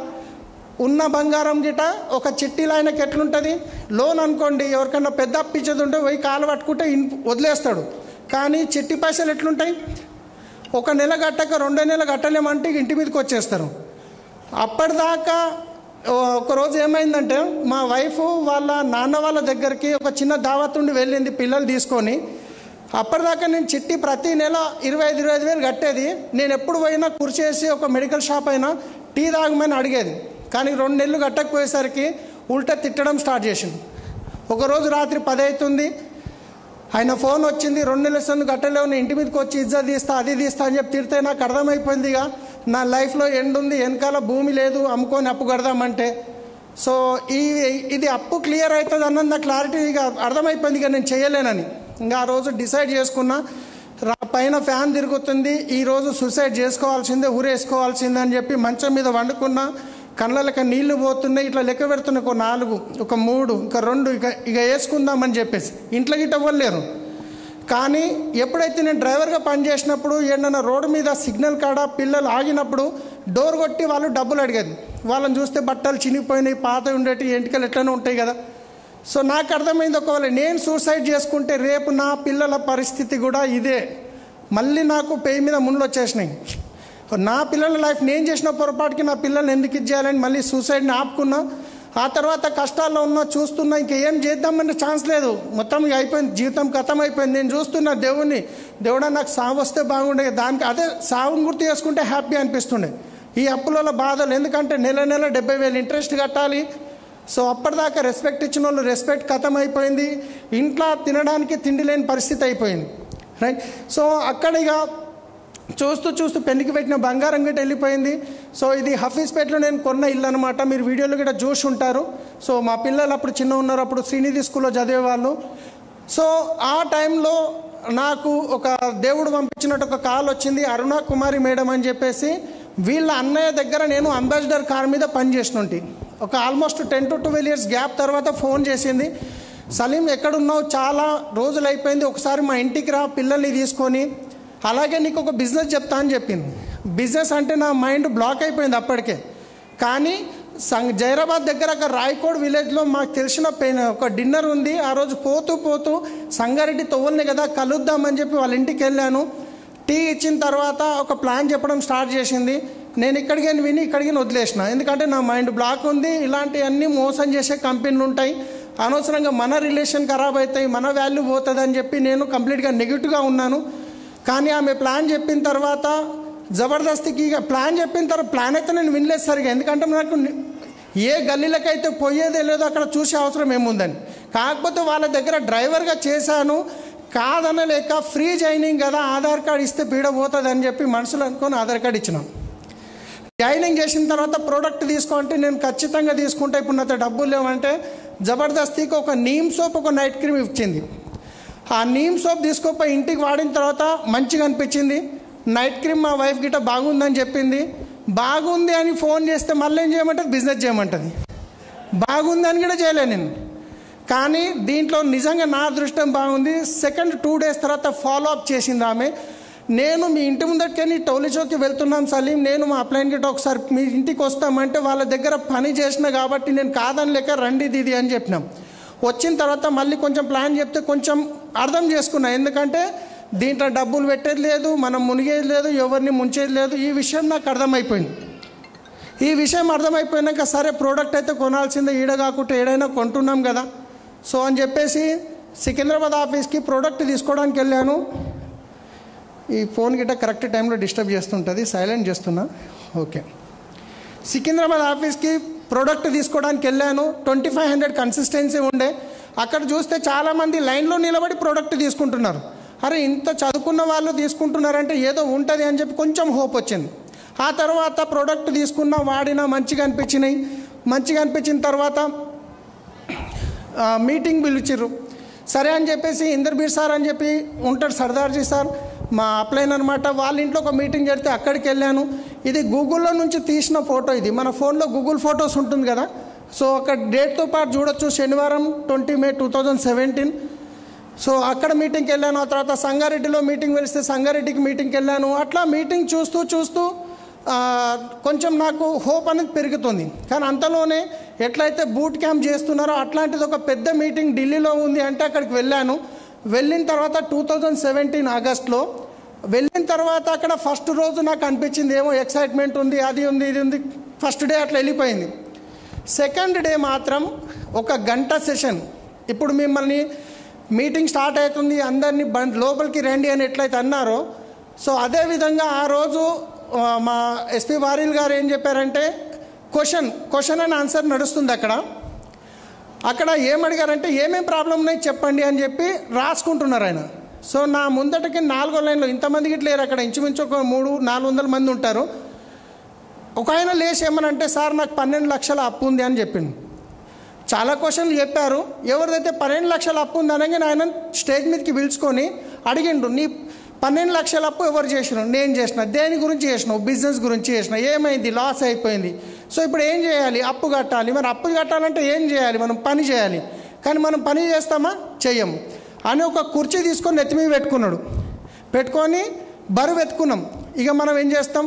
ఉన్న బంగారం గిట ఒక చిట్టీలు ఆయనకి ఎట్లుంటుంది, లోన్ అనుకోండి ఎవరికన్నా పెద్ద అప్పిచ్చేది ఉంటే పోయి కాలు పట్టుకుంటే వదిలేస్తాడు. కానీ చిట్టి పైసలు ఎట్లుంటాయి, 1 నెల కట్టక 2 నెలలు కట్టలేమంటే ఇంటి మీదకి వచ్చేస్తారు. అప్పటిదాకా ఒకరోజు ఏమైందంటే మా వైఫ్ వాళ్ళ నాన్న వాళ్ళ దగ్గరికి ఒక చిన్న దావత్ ఉండి వెళ్ళింది పిల్లలు తీసుకొని. అప్పటిదాకా నేను చిట్టి ప్రతి నెల 25,000 కట్టేది. నేను ఎప్పుడు పోయినా కుర్చేసి ఒక మెడికల్ షాప్ అయినా టీ తాగమని అడిగేది. కానీ 2 నెలలు కట్టకపోయేసరికి ఉల్టా తిట్టడం స్టార్ట్ చేసింది. ఒకరోజు రాత్రి 10 అవుతుంది, ఆయన ఫోన్ వచ్చింది, 2 నెలల సందు కట్టలేవు, నేను ఇంటి మీదకి వచ్చి ఇజ్జత్ తీస్తా అది తీస్తా అని చెప్పి తిడితే నాకు అర్థమైపోయింది ఇక నా లైఫ్లో ఎండ్ ఉంది, వెనకాల భూమి లేదు, అమ్ముకొని అప్పు కడదామంటే. సో ఇది అప్పు క్లియర్ అవుతుంది అన్నది నాకు క్లారిటీ ఇక అర్థమైపోయింది, ఇక నేను చేయలేనని. ఇంకా ఆ రోజు డిసైడ్ చేసుకున్నా, పైన ఫ్యాన్ తిరుగుతుంది, ఈరోజు సూసైడ్ చేసుకోవాల్సిందే, ఊరేసుకోవాల్సిందే అని చెప్పి మంచం మీద వండుకున్నా. కళ్ళకి నీళ్లు పోతున్నాయి, ఇట్లా లెక్క పెడుతున్నాయి, ఒక 4, ఒక 3, ఇంకా 2, ఇక వేసుకుందామని చెప్పేసి. ఇంట్లో గిట్ట ఇవ్వలేరు. కానీ ఎప్పుడైతే నేను డ్రైవర్గా పనిచేసినప్పుడు ఏదన్నా రోడ్డు మీద సిగ్నల్ కాడ పిల్లలు ఆగినప్పుడు డోర్ కొట్టి వాళ్ళు డబ్బులు అడిగేది. వాళ్ళని చూస్తే బట్టలు చినిగిపోయినాయి, పాత ఉండేవి, ఎంటికలు ఎట్లనే ఉంటాయి కదా. సో నాకు అర్థమైంది, ఒకవేళ నేను సూసైడ్ చేసుకుంటే రేపు నా పిల్లల పరిస్థితి కూడా ఇదే. మళ్ళీ నాకు పేయి మీద ముండ్లు వచ్చేసినాయి. నా పిల్లల లైఫ్ నేను చేసిన పొరపాటుకి నా పిల్లల్ని ఎందుకు ఇచ్చేయాలని మళ్ళీ సూసైడ్ని ఆపుకున్నా. ఆ తర్వాత కష్టాల్లో ఉన్నా చూస్తున్నా, ఇంకేం చేద్దామంటే ఛాన్స్ లేదు, మొత్తం అయిపోయింది, జీవితం ఖతం అయిపోయింది. నేను చూస్తున్నా దేవుడా నాకు సావు వస్తే బాగుండే, దానికి అదే సావుని గుర్తు చేసుకుంటే హ్యాపీ అనిపిస్తుండే. ఈ అప్పుల బాధలు, ఎందుకంటే నెల 70,000 ఇంట్రెస్ట్ కట్టాలి. సో అప్పటిదాకా రెస్పెక్ట్ ఇచ్చిన వాళ్ళు రెస్పెక్ట్ ఖతం అయిపోయింది. ఇంట్లో తినడానికి తిండి లేని పరిస్థితి అయిపోయింది. రైట్. సో అక్కడ ఇక చూస్తూ పెళ్లికి పెట్టిన బంగారం గిట్ట వెళ్ళిపోయింది. సో ఇది హఫీజ్పేటలో నేను కొన్న ఇల్లు అనమాట. మీరు వీడియోలో కూడా చూసి ఉంటారు. సో మా పిల్లలు అప్పుడు చిన్న ఉన్నారు, అప్పుడు శ్రీనిధి స్కూల్లో చదివేవాళ్ళు. సో ఆ టైంలో నాకు ఒక దేవుడు పంపించినట్టు ఒక కాల్ వచ్చింది, అరుణా కుమారి మేడం అని చెప్పేసి. వీళ్ళ అన్నయ్య దగ్గర నేను అంబాసిడర్ కార్ మీద పనిచేసినట్టు ఒక ఆల్మోస్ట్ 10 to 12 years గ్యాప్ తర్వాత ఫోన్ చేసింది. సలీం ఎక్కడున్నావు, చాలా రోజులు అయిపోయింది, ఒకసారి మా ఇంటికి రా పిల్లల్ని తీసుకొని, అలాగే నీకు ఒక బిజినెస్ చెప్తా అని చెప్పింది. బిజినెస్ అంటే నా మైండ్ బ్లాక్ అయిపోయింది అప్పటికే. కానీ జైరాబాద్ దగ్గర ఒక రాయకోడ్ విలేజ్లో మాకు తెలిసిన ఒక డిన్నర్ ఉంది. ఆ రోజు పోతూ సంగారెడ్డి తొవ్వల్ని కదా కలుద్దామని చెప్పి వాళ్ళ ఇంటికి వెళ్ళాను. టీ ఇచ్చిన తర్వాత ఒక ప్లాన్ చెప్పడం స్టార్ట్ చేసింది. నేను ఇక్కడికి విని ఇక్కడికి వదిలేసిన, ఎందుకంటే నా మైండ్ బ్లాక్ ఉంది. ఇలాంటివన్నీ మోసం చేసే కంపెనీలు ఉంటాయి, అనవసరంగా మన రిలేషన్ ఖరాబ్ అవుతాయి, మన వాల్యూ పోతుంది అని చెప్పి నేను కంప్లీట్గా నెగిటివ్గా ఉన్నాను. కానీ ఆమె ప్లాన్ చెప్పిన తర్వాత జబర్దస్తికి ప్లాన్ చెప్పిన తర్వాత ప్లాన్ అయితే నేను వినలేదు సరిగా, ఎందుకంటే నాకు ఏ గల్లీలకైతే పోయేదే లేదో అక్కడ చూసే అవసరం ఏముందని. కాకపోతే వాళ్ళ దగ్గర డ్రైవర్గా చేశాను, కాదనలేక ఫ్రీ జాయినింగ్ కదా, ఆధార్ కార్డు ఇస్తే పీడ పోతుంది అని చెప్పి మనసులో అనుకొని ఆధార్ కార్డు ఇచ్చినాను. జాయినింగ్ చేసిన తర్వాత ప్రోడక్ట్ తీసుకుంటే నేను ఖచ్చితంగా తీసుకుంటా, ఇప్పుడు నాతో డబ్బులు లేవంటే జబర్దస్తికి ఒక నీమ్ సోప్, ఒక నైట్ క్రీమ్ ఇచ్చింది. ఆ నీమ్ సోప్ తీసుకోపోయి ఇంటికి వాడిన తర్వాత మంచిగా అనిపించింది. నైట్ క్రీమ్ మా వైఫ్ గిట్ట బాగుందని చెప్పింది. బాగుంది అని ఫోన్ చేస్తే మళ్ళీ ఏం చేయమంటుంది, బిజినెస్ చేయమంటుంది. బాగుంది అని కూడా చేయలే నేను. కానీ దీంట్లో నిజంగా నా అదృష్టం బాగుంది. సెకండ్ 2 days తర్వాత ఫాలో అప్ చేసింది ఆమె. నేను మీ ఇంటి ముందటికని టోలీ చౌక్కి వెళ్తున్నాం సలీం, నేను మా అప్లైన్ గిట్ట ఒకసారి మీ ఇంటికి వస్తామంటే వాళ్ళ దగ్గర పని చేసిన కాబట్టి నేను కాదనిలేక రండి దీది అని చెప్పినాం. వచ్చిన తర్వాత మళ్ళీ కొంచెం ప్లాన్ చెప్తే కొంచెం అర్థం చేసుకున్నా. ఎందుకంటే దీంట్లో డబ్బులు పెట్టేది లేదు, మనం మునిగేది లేదు, ఎవరిని ముంచేది లేదు. ఈ విషయం నాకు అర్థమైపోయింది. ఈ విషయం అర్థమైపోయినాక సరే ప్రోడక్ట్ అయితే కొనాల్సిందే, ఈడ కాకుండా ఏడైనా కొంటున్నాం కదా సో అని చెప్పేసి సికింద్రాబాద్ ఆఫీస్కి ప్రోడక్ట్ తీసుకోవడానికి వెళ్ళాను. ఈ ఫోన్ గిట్ట కరెక్ట్ టైంలో డిస్టర్బ్ చేస్తుంటుంది, సైలెంట్ చేస్తున్నా. ఓకే, సికింద్రాబాద్ ఆఫీస్కి ప్రోడక్ట్ తీసుకోవడానికి వెళ్ళాను. 2500 కన్సిస్టెన్సీ ఉండే. అక్కడ చూస్తే చాలామంది లైన్లో నిలబడి ప్రోడక్ట్ తీసుకుంటున్నారు. అరే ఇంత చదువుకున్న వాళ్ళు తీసుకుంటున్నారంటే ఏదో ఉంటుంది అని చెప్పి కొంచెం హోప్ వచ్చింది. ఆ తర్వాత ప్రోడక్ట్ తీసుకున్నా, వాడినా, మంచిగా అనిపించినాయి. మంచిగా అనిపించిన తర్వాత మీటింగ్ పిలిచిర్రు. సరే అని చెప్పేసి ఇందర్బీర్ సార్ అని చెప్పి ఉంటాడు, సర్దార్జీ సార్ మా అప్లైన్ అనమాట, వాళ్ళ ఇంట్లో ఒక మీటింగ్ జరిగితే అక్కడికి వెళ్ళాను. ఇది గూగుల్లో నుంచి తీసిన ఫోటో. ఇది మన ఫోన్లో గూగుల్ ఫొటోస్ ఉంటుంది కదా, సో అక్కడ డేట్తో పాటు చూడొచ్చు. శనివారం 20 May 2017. సో అక్కడ మీటింగ్కి వెళ్ళాను. ఆ తర్వాత సంగారెడ్డిలో మీటింగ్ వెలిస్తే సంగారెడ్డికి మీటింగ్కి వెళ్ళాను. అట్లా మీటింగ్ చూస్తూ చూస్తూ కొంచెం నాకు హోప్ అనేది పెరుగుతుంది. కానీ అంతలోనే ఎట్లయితే బూట్ క్యాంప్ చేస్తున్నారో అట్లాంటిది ఒక పెద్ద మీటింగ్ ఢిల్లీలో ఉంది అంటే అక్కడికి వెళ్ళాను. వెళ్ళిన తర్వాత 2017 ఆగస్టులో వెళ్ళిన తర్వాత అక్కడ ఫస్ట్ రోజు నాకు అనిపించింది ఏమో ఎక్సైట్మెంట్ ఉంది, అది ఉంది, ఇది ఉంది. ఫస్ట్ డే అట్లా వెళ్ళిపోయింది. సెకండ్ డే మాత్రం 1 గంట సెషన్. ఇప్పుడు మిమ్మల్ని మీటింగ్ స్టార్ట్ అవుతుంది, అందరినీ లోపలికి రండి అని ఎట్లయితే అన్నారో సో అదేవిధంగా ఆ రోజు మా ఎస్పీ వారిల్ గారు ఏం చెప్పారంటే క్వశ్చన్ అండ్ ఆన్సర్ నడుస్తుంది. అక్కడ ఏమడిగారంటే ఏమేమి ప్రాబ్లం ఉన్నాయి చెప్పండి అని చెప్పి రాసుకుంటున్నారు ఆయన. సో నా ముందటకి 4వ లైన్లో ఇంతమంది గిట్ల లేరు, అక్కడ ఇంచుమించు ఒక 300-400 మంది ఉంటారు. ఒక ఆయన లేచి ఏమనంటే సార్ నాకు 12 లక్షల అప్పు ఉంది అని చెప్పింది. చాలా క్వశ్చన్లు చెప్పారు. ఎవరిదైతే 12 లక్షల అప్పు ఉంది అనగానే ఆయన స్టేజ్ మీదకి పిలుచుకొని అడిగిండు, నీ 12 లక్షల అప్పు ఎవరు చేసినావు? నేను చేసిన. దేని గురించి చేసినావు? బిజినెస్ గురించి చేసిన. ఏమైంది? లాస్ అయిపోయింది. సో ఇప్పుడు ఏం చేయాలి? అప్పు కట్టాలి. మరి అప్పు కట్టాలంటే ఏం చేయాలి? మనం పని చేయాలి. కానీ మనం పని చేస్తామా? చెయ్యము అని ఒక కుర్చీ తీసుకొని నెత్తి మీద పెట్టుకొని బరువు ఎత్తుకున్నాం. ఇక మనం ఏం చేస్తాం?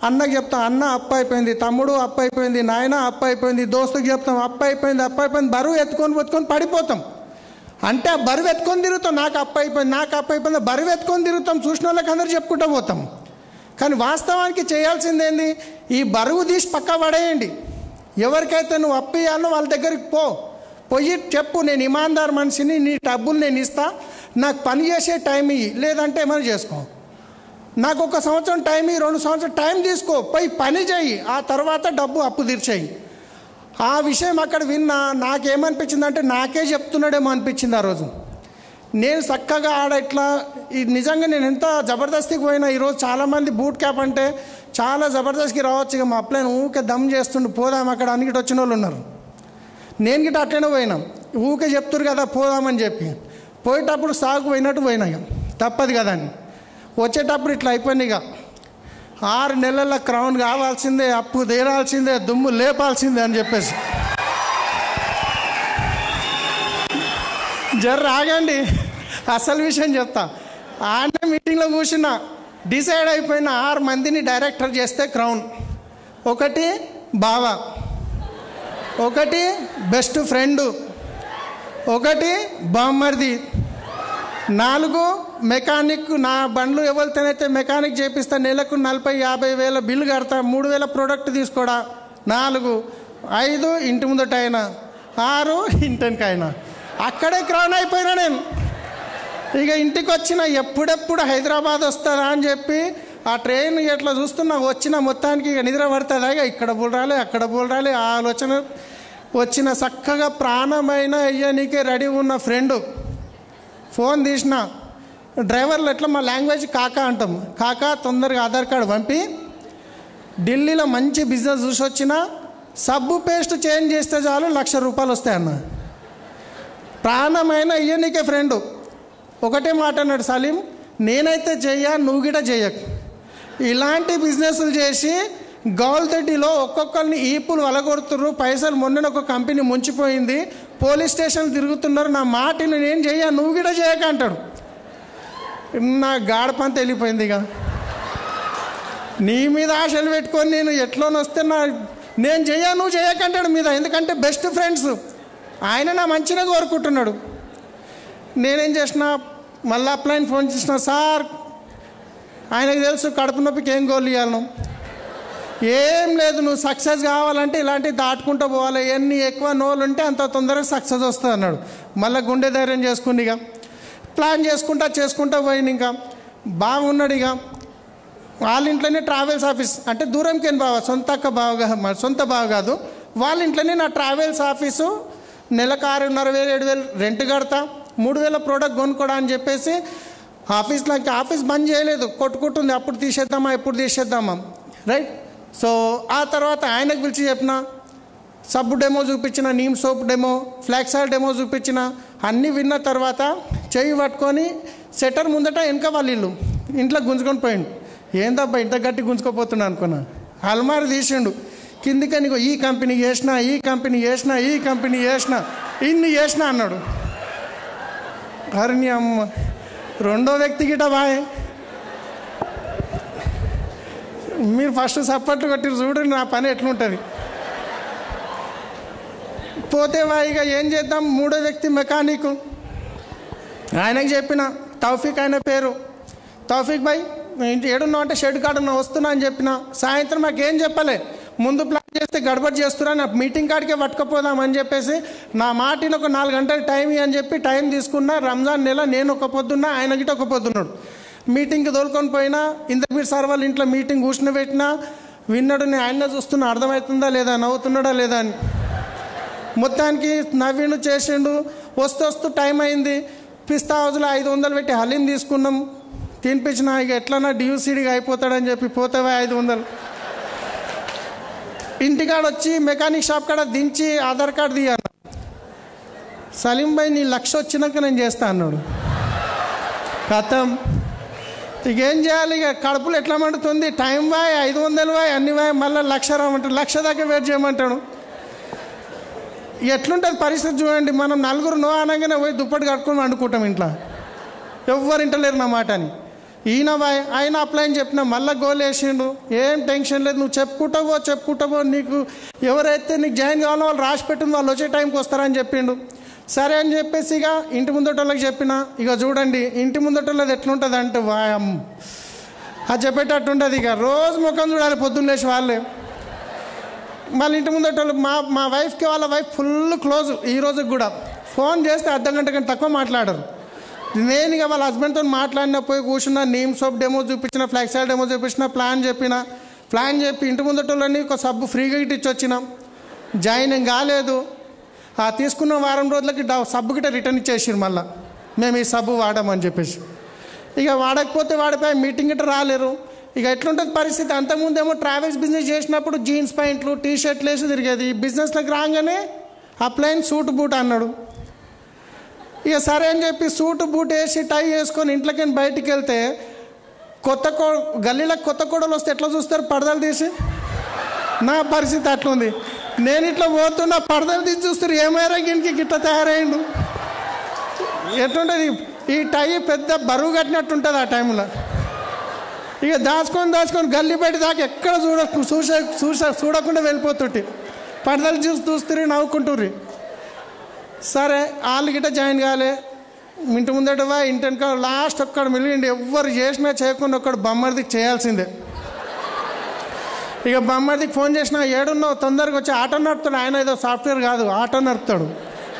అన్నకి చెప్తాం అన్న అప్పు అయిపోయింది, తమ్ముడు అప్పు అయిపోయింది, నాయన అప్పు అయిపోయింది, దోస్తుకి చెప్తాం అప్పు అయిపోయింది, బరువు ఎత్తుకొని పడిపోతాం. అంటే ఆ బరువు ఎత్తుకొని తిరుగుతాం, నాకు అప్పు అయిపోయింది, బరువు ఎత్తుకొని తిరుగుతాం. చూసిన వాళ్ళకి అందరూ చెప్పుకుంటూ పోతాం. కానీ వాస్తవానికి చేయాల్సిందేంది? ఈ బరువు తీసి పక్క పడేయండి. ఎవరికైతే నువ్వు అప్పు ఇవ్వాలో వాళ్ళ దగ్గరికి పోయి చెప్పు, నేను ఇమాందార్ మనిషిని, నీ డబ్బులు నేను ఇస్తా, నాకు పని చేసే టైం ఇయ్యి, లేదంటే ఏమైనా చేసుకో, నాకు 1 సంవత్సరం టైం ఇయ్యి, 2 సంవత్సరం టైం తీసుకో, పోయి పని చేయి, ఆ తర్వాత అప్పు తీర్చేయి. ఆ విషయం అక్కడ విన్నా నాకేమనిపించిందంటే నాకే చెప్తున్నాడేమో అనిపించింది ఆ రోజు. నేను చక్కగా ఇట్లా నిజంగా నేను ఎంత జబర్దస్తికి పోయినా. ఈరోజు చాలామంది బూట్ క్యాప్ అంటే చాలా జబర్దస్తికి రావచ్చు, ఇక మా అప్లైన్ ఊకే దమ్ చేస్తుండు పోదాం అక్కడ అన్నిటి వచ్చిన వాళ్ళు ఉన్నారు. నేను గిట్ట అట్లనే పోయినాం, ఊకే చెప్తురు కదా పోదామని చెప్పి. పోయేటప్పుడు సాగు పోయినట్టు పోయినా, ఇక తప్పదు కదా అని. వచ్చేటప్పుడు ఇట్లా అయిపోయింది. ఇక 6 నెలల క్రౌన్ కావాల్సిందే, అప్పు తీరాల్సిందే, దుమ్ము లేపాల్సిందే అని చెప్పేసి ఆగండి, అసలు విషయం చెప్తా. ఆనే మీటింగ్లో కూర్చున్నా, డిసైడ్ అయిపోయిన 6 మందిని డైరెక్టర్ చేస్తే క్రౌన్. 1 బావ, 1 బెస్ట్ ఫ్రెండు, 1 బామ్మర్ది, 4 మెకానిక్. నా బండ్లు ఎవరితోనైతే మెకానిక్ చేపిస్తా, నెలకు 40-50 వేల బిల్లు కడతా, 3,000 ప్రోడక్ట్ తీసుకోడా, 4. 5 ఇంటి ముందట అయినా, 6 ఇంటికి అయినా. అక్కడే క్రౌన్ అయిపోయినా నేను. ఇక ఇంటికి వచ్చిన ఎప్పుడెప్పుడు హైదరాబాద్ వస్తుందా అని చెప్పి ఆ ట్రైన్ ఎట్లా చూస్తున్నా వచ్చిన మొత్తానికి ఇక నిద్ర పడుతుందా, ఇక ఇక్కడ బోల్రాలి అక్కడ బోల్రాలి ఆ ఆలోచన వచ్చిన చక్కగా ప్రాణమైన అయ్యానికే రెడీ ఉన్న ఫ్రెండు ఫోన్ తీసిన, డ్రైవర్లు ఎట్లా మా లాంగ్వేజ్ కాకా అంటాం, కాకా తొందరగా ఆధార్ కార్డు పంపి ఢిల్లీలో మంచి బిజినెస్ చూసి వచ్చిన సబ్బు పేస్ట్ చేంజ్ చేస్తే చాలు ₹1,00,000 వస్తాయన్న. ప్రాణమైన అయ్యనికే ఫ్రెండు ఒకటే మాట అన్నాడు, సలీం నేనైతే చెయ్యా, నువ్వు కూడా చెయ్యకు. ఇలాంటి బిజినెస్లు చేసి గౌల్దొడ్డిలో ఒక్కొక్కరిని ఈపులు వలగొడుతున్నారు, పైసలు మొన్న ఒక కంపెనీ ముంచిపోయింది, పోలీస్ స్టేషన్ తిరుగుతున్నారు, నా మాటని నేను చెయ్యా, నువ్వు కూడా చేయక అంటాడు. నా గాడపంత వెళ్ళిపోయింది. ఇక నీ మీద ఆశలు పెట్టుకొని నేను ఎట్లోనొస్తే నేను చెయ్యా నువ్వు చేయకంటాడు మీద, ఎందుకంటే బెస్ట్ ఫ్రెండ్స్, ఆయన నా మంచిగా కోరుకుంటున్నాడు. నేనేం చేసిన, మళ్ళీ అప్లైన్ ఫోన్ చేసిన, సార్ ఆయనకు తెలుసు కడుపు నొప్పికి ఏం గోళ్ళు ఇవ్వాలను, ఏం లేదు నువ్వు సక్సెస్ కావాలంటే ఇలాంటివి దాటుకుంటూ పోవాలి, ఎన్ని ఎక్కువ నోళ్ళు ఉంటే అంత తొందరగా సక్సెస్ వస్తుంది అన్నాడు. మళ్ళీ గుండె ధైర్యం చేసుకుని ఇక ప్లాన్ చేసుకుంటా పోయింది. ఇంకా బాగున్నాడు. ఇక వాళ్ళ ఇంట్లోనే ట్రావెల్స్ ఆఫీస్, అంటే దూరంకేం బావ, సొంత బావ కాదు, వాళ్ళ ఇంట్లోనే నా ట్రావెల్స్ ఆఫీసు, నెలకు 6,500-7,000 రెంట్ కడతా, 3,000 ప్రోడక్ట్ కొనుక్కోడా అని చెప్పేసి ఆఫీస్ బంద్ చేయలేదు, కొట్టుకుంటుంది, అప్పుడు తీసేద్దామా రైట్. సో ఆ తర్వాత ఆయనకు పిలిచి చెప్పిన, సబ్బు డెమో చూపించిన, neem soap demo, flax oil demo చూపించిన, అన్నీ విన్న తర్వాత చెయ్యి పట్టుకొని సెటర్ ముందట వెనక వాళ్ళ ఇల్లు ఇంట్లో గుంజుకొని పోయిండు. ఏందబ్బా ఇంత గట్టి గుంజుకోపోతున్నా అనుకున్నా. అల్మారి తీసిండు, కిందికని ఈ కంపెనీ చేసిన ఇన్ని చేసిన అన్నాడు. హరిని అమ్మ రెండో వ్యక్తి గిట బాయ్, మీరు ఫస్ట్ సప్పట్లు కొట్టి చూడండి నా పని ఎట్లుంటుంది. పోతే ఇక ఏం చేద్దాం, మూడో వ్యక్తి మెకానిక్, ఆయనకు చెప్పిన, తౌఫీక్ ఆయన పేరు, తౌఫీక్ భాయ్ ఏడున్నావు అంటే షెడ్ కాడున్నా వస్తున్నా అని చెప్పిన. సాయంత్రం నాకేం చెప్పలే, ముందు ప్లాన్ చేస్తే గడబడి చేస్తున్నా, నా మీటింగ్ కాడికే పట్టుకుపోదామని చెప్పేసి నా మాటిని ఒక 4 గంటలు టైం అని చెప్పి టైం తీసుకున్నా. రంజాన్ నెల నేను ఒక పొద్దున్నా, ఆయన గిట్ట ఒక పొద్దున్నాడు. మీటింగ్కి తోలుకొని పోయినా, ఇంతకుమీరు సార్ వాళ్ళ ఇంట్లో మీటింగ్ కూర్చుని పెట్టినా, విన్నాడు, నేను ఆయన చూస్తున్నా అర్థమవుతుందా లేదా, నవ్వుతున్నాడా లేదా అని. మొత్తానికి నవ్విండు, చేసిండు. వస్తూ టైం అయింది, పిస్తా హౌస్లో 500 పెట్టి హలీం తీసుకున్నాం, తినిపించిన. ఇక ఎట్లన్నా డ్యూసీడీగా అయిపోతాడని చెప్పి పోతావా 500. ఇంటికాడ వచ్చి మెకానిక్ షాప్ కాడ దించి ఆధార్ కార్డు తీయాలి. సలీం భాయ్ నీ 1,00,000 వచ్చినాక నేను చేస్తా అన్నాడు. కథం ఇక ఏం చేయాలి, ఇక కడుపులు ఎట్లా మండుతుంది, టైం బాయ్ 500 బాయ్ అన్ని బాయ్, మళ్ళీ 1,00,000 రామంటాడు, 1,00,000 దాకా వెయిట్ చేయమంటాడు. ఎట్లుంటుంది పరిస్థితి చూడండి. మనం నలుగురు నో అనగానే పోయి దుప్పటి కట్టుకొని వండుకుంటాం ఇంట్లో, ఎవ్వరు ఇంటలేరు నా మాట అని. ఈయన బాయ్ ఆయన అప్లై అని చెప్పిన, మళ్ళీ గోల్ వేసిండు, ఏం టెన్షన్ లేదు, నువ్వు చెప్పుకుంటావో నీకు ఎవరైతే నీకు జాయిన్ కావాలో వాళ్ళు రాసి పెట్టింది, వాళ్ళు వచ్చే టైంకి వస్తారని చెప్పిండు. సరే అని చెప్పేసి ఇక ఇంటి ముందటోళ్ళకి చెప్పిన, ఇక చూడండి ఇంటి ముందటోళ్ళది ఎట్లుంటుంది అంటే వాయం అది చెప్పేటట్టు ఉంటుంది. ఇక రోజు ముఖం చూడాలి పొద్దున్న లేచి వాళ్ళే. మళ్ళీ ఇంటి ముందటోళ్ళు మా వైఫ్కి వాళ్ళ వైఫ్ ఫుల్ క్లోజ్, ఈ రోజుకి కూడా ఫోన్ చేస్తే అర్ధగంట కంటే తక్కువ మాట్లాడరు. నేను ఇక వాళ్ళ హస్బెండ్తో మాట్లాడినా, పోయి కూర్చున్నా, నీమ్ సోప్ డెమో చూపించిన, ఫ్లాక్స్ ఆయిల్ డెమో చూపించిన, ప్లాన్ చెప్పి ఇంటి ముందటోళ్ళని ఒక సబ్బు ఫ్రీగా ఇచ్చి వచ్చిన. జాయిన్ కాలేదు, ఆ తీసుకున్న వారం రోజులకి సబ్బు గిట్ట రిటర్న్ ఇచ్చేసారు. మళ్ళీ మేము ఈ సబ్బు వాడామని చెప్పేసి. ఇక వాడకపోతే వాడిపోయి మీటింగ్ గిట్ట రాలేరు. ఇక ఎట్లుంటుంది పరిస్థితి. అంతకుముందేమో ట్రావెల్స్ బిజినెస్ చేసినప్పుడు జీన్స్ ప్యాంట్లు టీ షర్ట్లు వేసి తిరిగేది. ఈ బిజినెస్లోకి రాగానే అప్లైన్ సూట్ బూట్ అన్నాడు. ఇక సరే అని చెప్పి సూట్ బూట్ వేసి టై వేసుకొని ఇంట్లోకి బయటికి వెళ్తే గల్లీలకు కొత్త కోడలు వస్తే ఎట్లా చూస్తారు, పరదలు తీసి. నా పరిస్థితి అట్లుంది. నేను ఇట్లా పోతున్నా, పరదలు తీసి చూస్తారు, ఏమైనా గినికి గిట్ట తయారైండు. ఎట్లుంటుంది ఈ టై, పెద్ద బరువు కట్టినట్టు ఉంటుంది ఆ టైంలో. ఇక దాచుకొని గల్లీ బయట దాకా ఎక్కడ చూడకుండా వెళ్ళిపోతుంటే పరదలు చూస్తుర్రి, నవ్వుకుంటుర్రి. సరే వాళ్ళు గిట్ట జాయిన్ కాలే. ఇంటి ముందటవా ఇంటి వెనక లాస్ట్ ఒక్కడు మిలిగిండి, ఎవ్వరు చేసినా చేయకుండా ఒక్కడు బొమ్మర్దికి చేయాల్సిందే. ఇక బొమ్మర్దికి ఫోన్ చేసినా, ఏడున్నావు తొందరగా వచ్చి, ఆటో నడుపుతాడు ఆయన, ఏదో సాఫ్ట్వేర్ కాదు ఆటో నడుపుతాడు.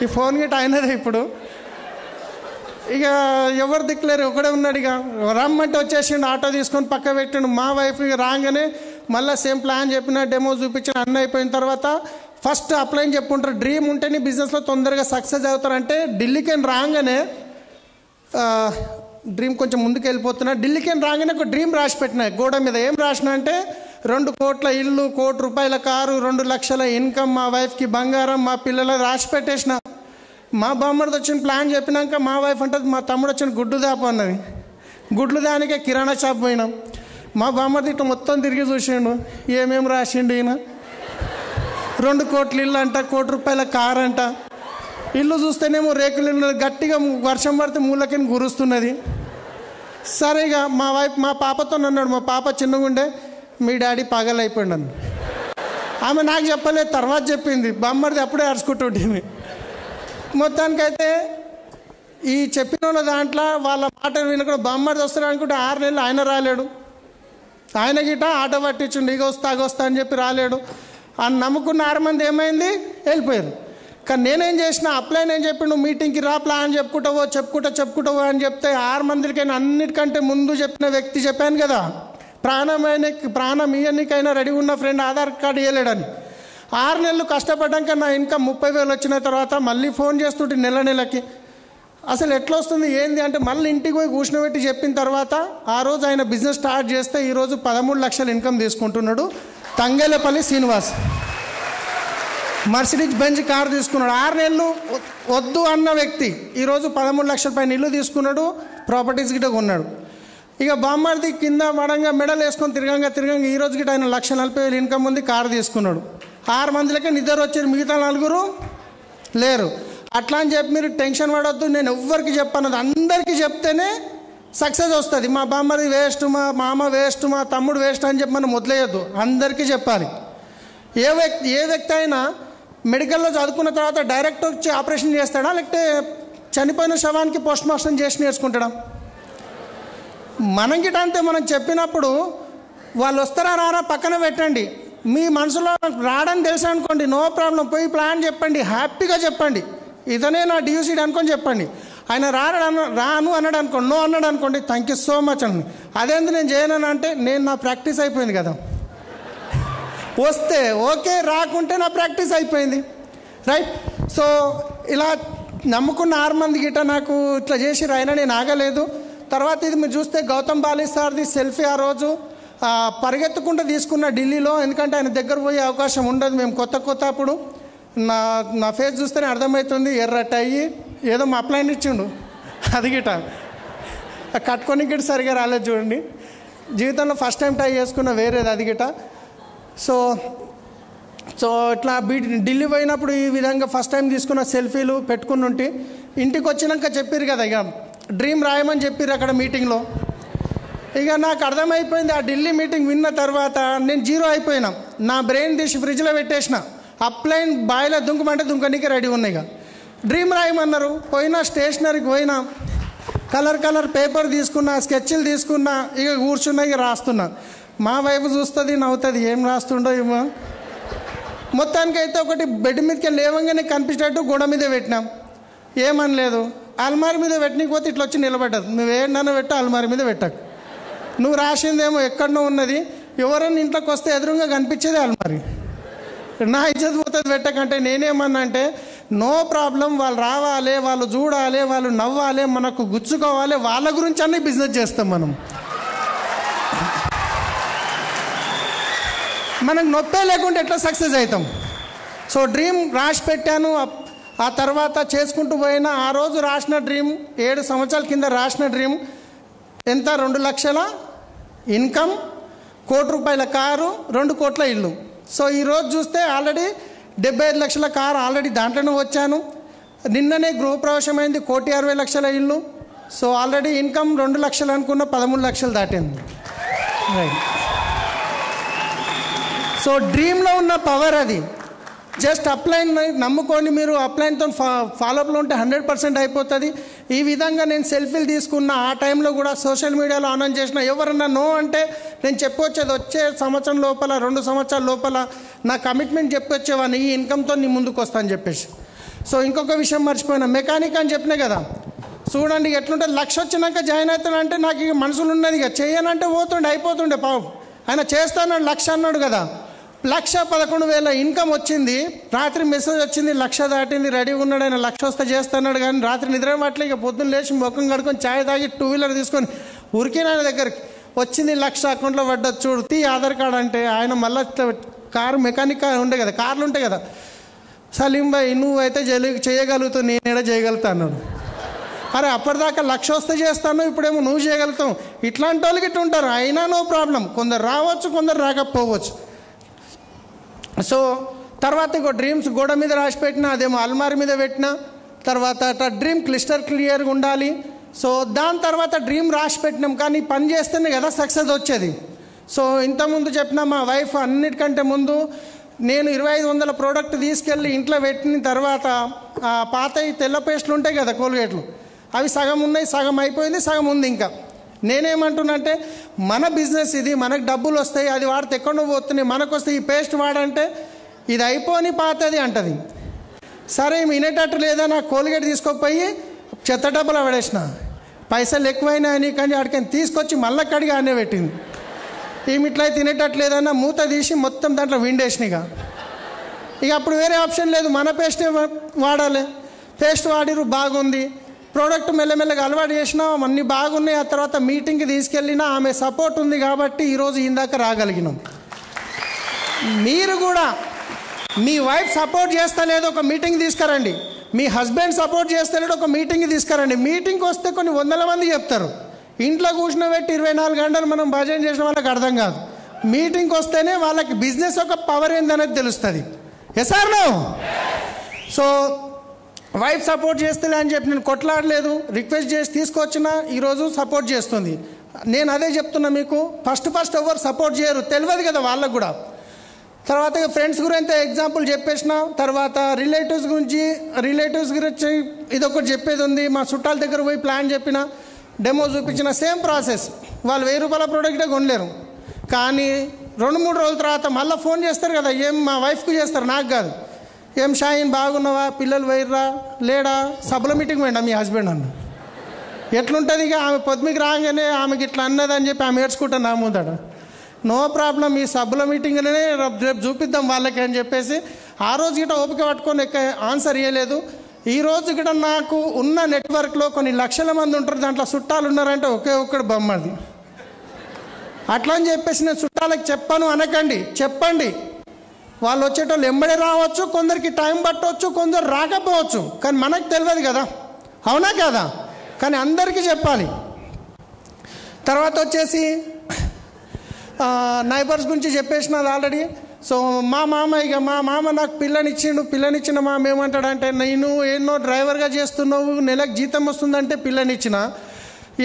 ఈ ఫోన్ గిట్ట అయినదే ఇప్పుడు. ఇక ఎవరు దిక్కులేరు, ఒకడే ఉన్నాడు. ఇక రమ్మంటే వచ్చేసిండు, ఆటో తీసుకొని పక్క పెట్టిండు. మా వైఫ్ ఇక రాగానే మళ్ళీ సేమ్ ప్లాన్ చెప్పిన, డెమో చూపించిన, అన్నీ అయిపోయిన తర్వాత ఫస్ట్ అప్లై అని చెప్పుకుంటారు. డ్రీమ్ ఉంటేనే బిజినెస్లో తొందరగా సక్సెస్ అవుతారంటే ఢిల్లీకి రాగానే డ్రీమ్ కొంచెం ముందుకు వెళ్ళిపోతున్నా. ఢిల్లీకి రాగానే ఒక డ్రీమ్ రాసి పెట్టినా గోడ మీద. ఏం రాసిన అంటే 2 కోట్ల ఇల్లు, 1 కోటి రూపాయల కారు, 2 లక్షల ఇన్కమ్, మా వైఫ్కి బంగారం, మా పిల్లల రాసి పెట్టేసిన. మా బామ్మడిది వచ్చిన ప్లాన్ చెప్పినాక మా వైఫ్ అంటే మా తమ్ముడు వచ్చిన గుడ్డు దాపు అన్నది. గుడ్లు దానికే కిరాణా షాప్ పోయినాం. మా బామ్మడిది ఇట్లా మొత్తం తిరిగి చూసిండు, ఏమేమి రాసిండు ఈయన. 2 కోట్ల ఇల్లు అంట, 1 కోటి రూపాయల కారు అంట. ఇల్లు చూస్తేనేమో రేకులు ఇల్లు, గట్టిగా వర్షం పడితే మూలకి గురుస్తున్నది. సరే ఇక మా పాపతో అన్నాడు, మా పాప చిన్నగుండే, మీ డాడీ పగలైపోయిండు అన్న. ఆమె నాకు చెప్పలేదు, తర్వాత చెప్పింది. బామ్మడిది అప్పుడే అరుచుకుంటుంటుంది. మొత్తానికైతే ఈ చెప్పిన వాళ్ళ దాంట్లో వాళ్ళ మాటలు వినకుండా బామ్మడిది వస్తాడు అనుకుంటే 6 నెలలు ఆయన రాలేడు. ఆయన గిట ఆటో పట్టించుండు, ఇక వస్తా అని చెప్పి రాలేడు. అని నమ్ముకున్న 6 మంది ఏమైంది, వెళ్ళిపోయారు. కానీ నేనేం చేసిన, అప్లై నేను చెప్పిండు, మీటింగ్కి రా, ప్లాన్ చెప్పుకుంటావో అని చెప్తే 6 మందికైనా అన్నిటికంటే ముందు చెప్పిన వ్యక్తి చెప్పాను కదా, ప్రాణం ఇయ్యనికైనా రెడీ ఉన్న ఫ్రెండ్ ఆధార్ కార్డు ఇవ్వలేడని. 6 నెలలు కష్టపడ్డాక నా ఇన్కమ్ 30,000 వచ్చిన తర్వాత మళ్ళీ ఫోన్ చేస్తుంటే నెలకి అసలు ఎట్లా వస్తుంది ఏంది అంటే మళ్ళీ ఇంటికి పోయి కూర్చోబెట్టి చెప్పిన తర్వాత ఆ రోజు ఆయన బిజినెస్ స్టార్ట్ చేస్తే ఈరోజు 13 లక్షల ఇన్కమ్ తీసుకుంటున్నాడు. Thangelapalli Srinivas Mercedes Benz car తీసుకున్నాడు. 6 నెలలు వద్దు అన్న వ్యక్తి ఈరోజు 13 లక్షల పైన ఇల్లు తీసుకున్నాడు, ప్రాపర్టీస్ గిట్ట కొన్నాడు. ఇక బామ్మర్ది కింద మడంగా మెడల్ వేసుకొని తిరగంగా ఈరోజు గిట్ట ఆయన 1,40,000 ఇన్కమ్ ఉంది, కారు తీసుకున్నాడు. 6 మందిలకే నిద్ర వచ్చారు, మిగతా 4 లేరు. అట్లా అని చెప్పి మీరు టెన్షన్ పడొద్దు. నేను ఎవ్వరికి చెప్పాను, అందరికీ చెప్తేనే సక్సెస్ వస్తుంది. మా బామ్మది వేస్ట్, మా మామ వేస్ట్, మా తమ్ముడు వేస్ట్ అని చెప్పి మనం వదిలేయద్దు, అందరికీ చెప్పాలి. ఏ వ్యక్తి అయినా మెడికల్లో చదువుకున్న తర్వాత డైరెక్ట్ వచ్చి ఆపరేషన్ చేస్తాడా, లేకపోతే చనిపోయిన శవానికి పోస్ట్ మార్టం చేసి నేర్చుకుంటాడా? మనం గిట అంతే. మనం చెప్పినప్పుడు వాళ్ళు వస్తారా రారా పక్కన పెట్టండి. మీ మనసులో రావడానికి తెలుసు అనుకోండి, నో ప్రాబ్లం, పోయి ప్లాన్ చెప్పండి, హ్యాపీగా చెప్పండి, ఇతనే నా డ్యూసీడ్ అనుకొని చెప్పండి. ఆయన రాను అన్నాడు అనుకోండి, నో అన్నాడు అనుకోండి, థ్యాంక్ యూ సో మచ్ అండి. అదేంది నేను చేయను అంటే నా ప్రాక్టీస్ అయిపోయింది కదా. వస్తే ఓకే, రాకుంటే నా ప్రాక్టీస్ అయిపోయింది, రైట్. సో ఇలా నమ్ముకున్న 6 మంది గిట్ట నాకు ఇట్లా చేసి అయినా నేను ఆగలేదు. తర్వాత ఇది మీరు చూస్తే గౌతమ్ బాలి సార్ది సెల్ఫీ ఆ రోజు పరిగెత్తుకుంటూ తీసుకున్న ఢిల్లీలో. ఎందుకంటే ఆయన దగ్గర పోయే అవకాశం ఉండదు, మేము కొత్త అప్పుడు. నా ఫేస్ చూస్తేనే అర్థమవుతుంది, ఎర్రట్ అయ్యి ఏదో మా అప్లైన్ ఇచ్చిండు, అది గిట కట్టుకొని గిట్ట సరిగా రాలేదు చూడండి. జీవితంలో ఫస్ట్ టైం ట్రై చేసుకున్న వేరేది అది గిట. సో ఇట్లా ఢిల్లీ పోయినప్పుడు ఈ విధంగా ఫస్ట్ టైం తీసుకున్న సెల్ఫీలు పెట్టుకుని ఉంటే ఇంటికి వచ్చినాక చెప్పారు కదా, ఇక డ్రీమ్ రాయమని చెప్పారు అక్కడ మీటింగ్లో. ఇక నాకు అర్థమైపోయింది, ఆ ఢిల్లీ మీటింగ్ విన్న తర్వాత నేను 0 అయిపోయినా. నా బ్రెయిన్ తీసి ఫ్రిడ్జ్లో పెట్టేసిన, అప్లైన్ బాయిలో దుంకమంటే దుంకనీకి రెడీ ఉన్నాయి. ఇక డ్రీమ్ రాయమన్నారు, పోయినా స్టేషనరీకి పోయినా, కలర్ పేపర్ తీసుకున్నా, స్కెచ్లు తీసుకున్నా, ఇక కూర్చున్నా, ఇక రాస్తున్నా. మా వైపు చూస్తుంది, నవ్వుతుంది, ఏం రాస్తుండో ఏమో. మొత్తానికైతే ఒకటి బెడ్ మీదకి లేవంగానే కనిపించేటట్టు గోడ మీద పెట్టినాం, ఏమనలేదు. అల్మారి మీద పెట్టినకపోతే ఇట్లా వచ్చి నిలబడ్డది. నువ్వు ఏంటన్నా పెట్టు, అల్మారి మీద పెట్టకు. నువ్వు రాసిందేమో ఎక్కడనో ఉన్నది, ఎవరన్నా ఇంట్లోకి వస్తే ఎదురుగా కనిపించేది అల్మారి. నా ఇజ్జత్ పోతుంది పెట్టకంటే. నేనేమన్నా అంటే నో ప్రాబ్లం, వాళ్ళు రావాలి, వాళ్ళు చూడాలి, వాళ్ళు నవ్వాలి, మనకు గుచ్చుకోవాలి, వాళ్ళ గురించి అన్నీ బిజినెస్ చేస్తాం మనం. మనకు నొప్పే లేకుండా ఎట్లా సక్సెస్ అవుతాం. సో డ్రీమ్ రాసి పెట్టాను. ఆ తర్వాత చేసుకుంటూ పోయినా ఆ రోజు రాసిన డ్రీమ్ 7 సంవత్సరాల కింద రాసిన డ్రీమ్ ఎంత, 2 లక్షల ఇన్కమ్, 1 కోటి రూపాయల కారు, 2 కోట్ల ఇల్లు. సో ఈరోజు చూస్తే ఆల్రెడీ 75 లక్షల కారు ఆల్రెడీ దాంట్లోనే వచ్చాను. నిన్ననే గృహప్రవేశమైంది, 1,60,00,000 ఇల్లు. సో ఆల్రెడీ ఇన్కమ్ 2 లక్షలు అనుకున్న 13 లక్షలు దాటింది, రైట్. సో డ్రీమ్లో ఉన్న పవర్ అది. జస్ట్ అప్లైన్ నమ్ముకొని మీరు అప్లైన్తో ఫాలోఅప్లో ఉంటే 100% అయిపోతుంది. ఈ విధంగా నేను సెల్ఫీలు తీసుకున్న ఆ టైంలో కూడా సోషల్ మీడియాలో అనౌన్స్ చేసిన. ఎవరన్నా నో అంటే నేను చెప్పొచ్చేది, వచ్చే సంవత్సరం లోపల, 2 సంవత్సరాల లోపల నా కమిట్మెంట్ చెప్పొచ్చేవాడిని, ఈ ఇన్కమ్తో నీ ముందుకు వస్తా అని చెప్పేసి. సో ఇంకొక విషయం మర్చిపోయినా, మెకానిక్ అని చెప్పినా కదా. చూడండి ఎట్లుంటుంది. 1,00,000 వచ్చినాక జాయిన్ అవుతానంటే నాకు ఇక మనసులు ఉన్నది, ఇక చేయనంటే పోతుండే అయిపోతుండే. పాపం ఆయన చేస్తానన్నాడు, 1,00,000 అన్నాడు కదా. 1,11,000 ఇన్కమ్ వచ్చింది. రాత్రి మెసేజ్ వచ్చింది 1,00,000 దాటింది, రెడీగా ఉన్నాడు ఆయన. 1,00,000 వస్తే చేస్తున్నాడు. కానీ రాత్రి నిద్ర పట్టలే. ఇక పొద్దున్న లేచి ముఖం కడుకొని ఛాయ్ తాగి 2 వీలర్ తీసుకొని ఉరికిన ఆయన దగ్గరికి వచ్చింది. 1,00,000 అకౌంట్లో పడ్డది, చూడు తీ ఆధార్ కార్డు అంటే ఆయన మళ్ళీ కారు మెకానిక్ ఉండే కదా, కార్లు ఉంటాయి కదా. సలీం భాయ్ నువ్వైతే చేయగలుగుతావు, నేను ఏడా చేయగలుగుతా అన్నాడు. అరే అప్పటిదాకా 1,00,000 వస్తే చేస్తాను, ఇప్పుడేమో నువ్వు చేయగలుగుతావు. ఇట్లాంటి వాళ్ళకి ఇట్లా ఉంటారు. అయినా నో ప్రాబ్లం, కొందరు రావచ్చు కొందరు రాకపోవచ్చు. సో తర్వాత ఇంకో డ్రీమ్స్ గోడ మీద రాసి పెట్టినా, అదేమో అల్మారి మీద పెట్టినా. తర్వాత అట్లా డ్రీమ్ క్లియర్గా ఉండాలి. సో దాని తర్వాత డ్రీమ్ రాసి పెట్టినాం, కానీ పని చేస్తేనే కదా సక్సెస్ వచ్చేది. సో ఇంతకుముందు చెప్పిన మా వైఫ్ అన్నిటికంటే ముందు నేను 2,500 ప్రోడక్ట్ తీసుకెళ్ళి ఇంట్లో పెట్టిన తర్వాత ఆ పాత తెల్ల పేస్టులు ఉంటాయి కదా కోల్గేట్లు, అవి సగం ఉన్నాయి, సగం అయిపోయింది, సగం ఉంది ఇంకా. నేనేమంటున్నానంటే మన బిజినెస్ ఇది, మనకు డబ్బులు వస్తాయి, అది వాడితే ఎక్కడో పోతున్నాయి, మనకు వస్తాయి, ఈ పేస్ట్ వాడంటే ఇది అయిపోని పాతది అంటది. సరే వినేటట్టు లేదా, నాకు కోల్గేట్ తీసుకోపోయి చెత్త డబ్బులు పడేసిన. పైసలు ఎక్కువైనాయని కానీ అడికని తీసుకొచ్చి మళ్ళీ కడిగి ఆనే పెట్టింది. ఏమి ఇట్లా తినేటట్లేదన్నా మూత తీసి మొత్తం దాంట్లో విండేసినాయిగా. ఇక అప్పుడు వేరే ఆప్షన్ లేదు, మన పేస్టే వాడాలి. పేస్ట్ వాడిరు, బాగుంది. ప్రోడక్ట్ మెల్లమెల్లగా అలవాటు చేసినా అన్నీ బాగున్నాయి. ఆ తర్వాత మీటింగ్కి తీసుకెళ్ళినా ఆమె సపోర్ట్ ఉంది కాబట్టి ఈరోజు ఇందాక రాగలిగినాం. మీరు కూడా మీ వైఫ్ సపోర్ట్ చేస్తలేదు, ఒక మీటింగ్ తీసుకురండి. మీ హస్బెండ్ సపోర్ట్ చేస్తలేడు, ఒక మీటింగ్కి తీసుకురండి. మీటింగ్కి వస్తే కొన్ని 100 మంది చెప్తారు. ఇంట్లో కూర్చుని పెట్టి 24 గంటలు మనం భజన చేసిన వాళ్ళకి అర్థం కాదు. మీటింగ్కి వస్తేనే వాళ్ళకి బిజినెస్ ఒక పవర్ ఏందనేది తెలుస్తుంది. Yes or no? So wife support చేస్తలే అని చెప్పి నేను కొట్లాడలేదు, రిక్వెస్ట్ చేసి తీసుకొచ్చినా ఈరోజు సపోర్ట్ చేస్తుంది. నేను అదే చెప్తున్నా మీకు, ఫస్ట్ ఎవరు సపోర్ట్ చేయరు, తెలియదు కదా వాళ్ళకు కూడా. తర్వాత ఫ్రెండ్స్ గురించి ఎగ్జాంపుల్ చెప్పేసిన తర్వాత రిలేటివ్స్ గురించి ఇదొకటి చెప్పేది ఉంది. మా చుట్టాల దగ్గర పోయి ప్లాన్ చెప్పిన, డెమో చూపించిన, సేమ్ ప్రాసెస్. వాళ్ళు 1,000 రూపాయల ప్రోడక్టే కొనలేరు. కానీ 2-3 రోజుల తర్వాత మళ్ళీ ఫోన్ చేస్తారు కదా, ఏం మా వైఫ్కి చేస్తారు, నాకు కాదు. ఏం షాయిన్ బాగున్నావా, పిల్లలు పోయిర్రా లేడా, సభల మీటింగ్ పోయిండా మీ హస్బెండ్ అన్న. ఎట్లుంటుంది ఇక ఆమె పొద్దుమికి రాగానే ఆమెకి ఇట్లా అన్నదని చెప్పి ఆమె ఏడ్చుకుంటాను నా ముందట. నో ప్రాబ్లం, ఈ సభల మీటింగ్లోనే రేపు చూపిద్దాం వాళ్ళకి అని చెప్పేసి ఆ రోజు గిట్ట ఓపిక పట్టుకొని ఆన్సర్ ఇవ్వలేదు. ఈ రోజు గిట్ట నాకు ఉన్న నెట్వర్క్లో కొన్ని లక్షల మంది ఉంటారు, దాంట్లో చుట్టాలు ఉన్నారంటే ఒకే ఒక్కడు బొమ్మది. అట్లా అని చెప్పేసి నేను చుట్టాలకు చెప్పను అనకండి, చెప్పండి. వాళ్ళు వచ్చేటోళ్ళు ఎంబడే రావచ్చు, కొందరికి టైం పట్టవచ్చు, కొందరు రాకపోవచ్చు. కానీ మనకు తెలియదు కదా, అవునా కదా? కానీ అందరికీ చెప్పాలి. తర్వాత వచ్చేసి నైబర్స్ గురించి చెప్పేసినది ఆల్రెడీ. సో మా మామ నాకు పిల్లనిచ్చిన మామ ఏమంటాడంటే, నేను ఎన్నో డ్రైవర్గా చేస్తున్నావు, నెలకు జీతం వస్తుందంటే పిల్లనిచ్చిన,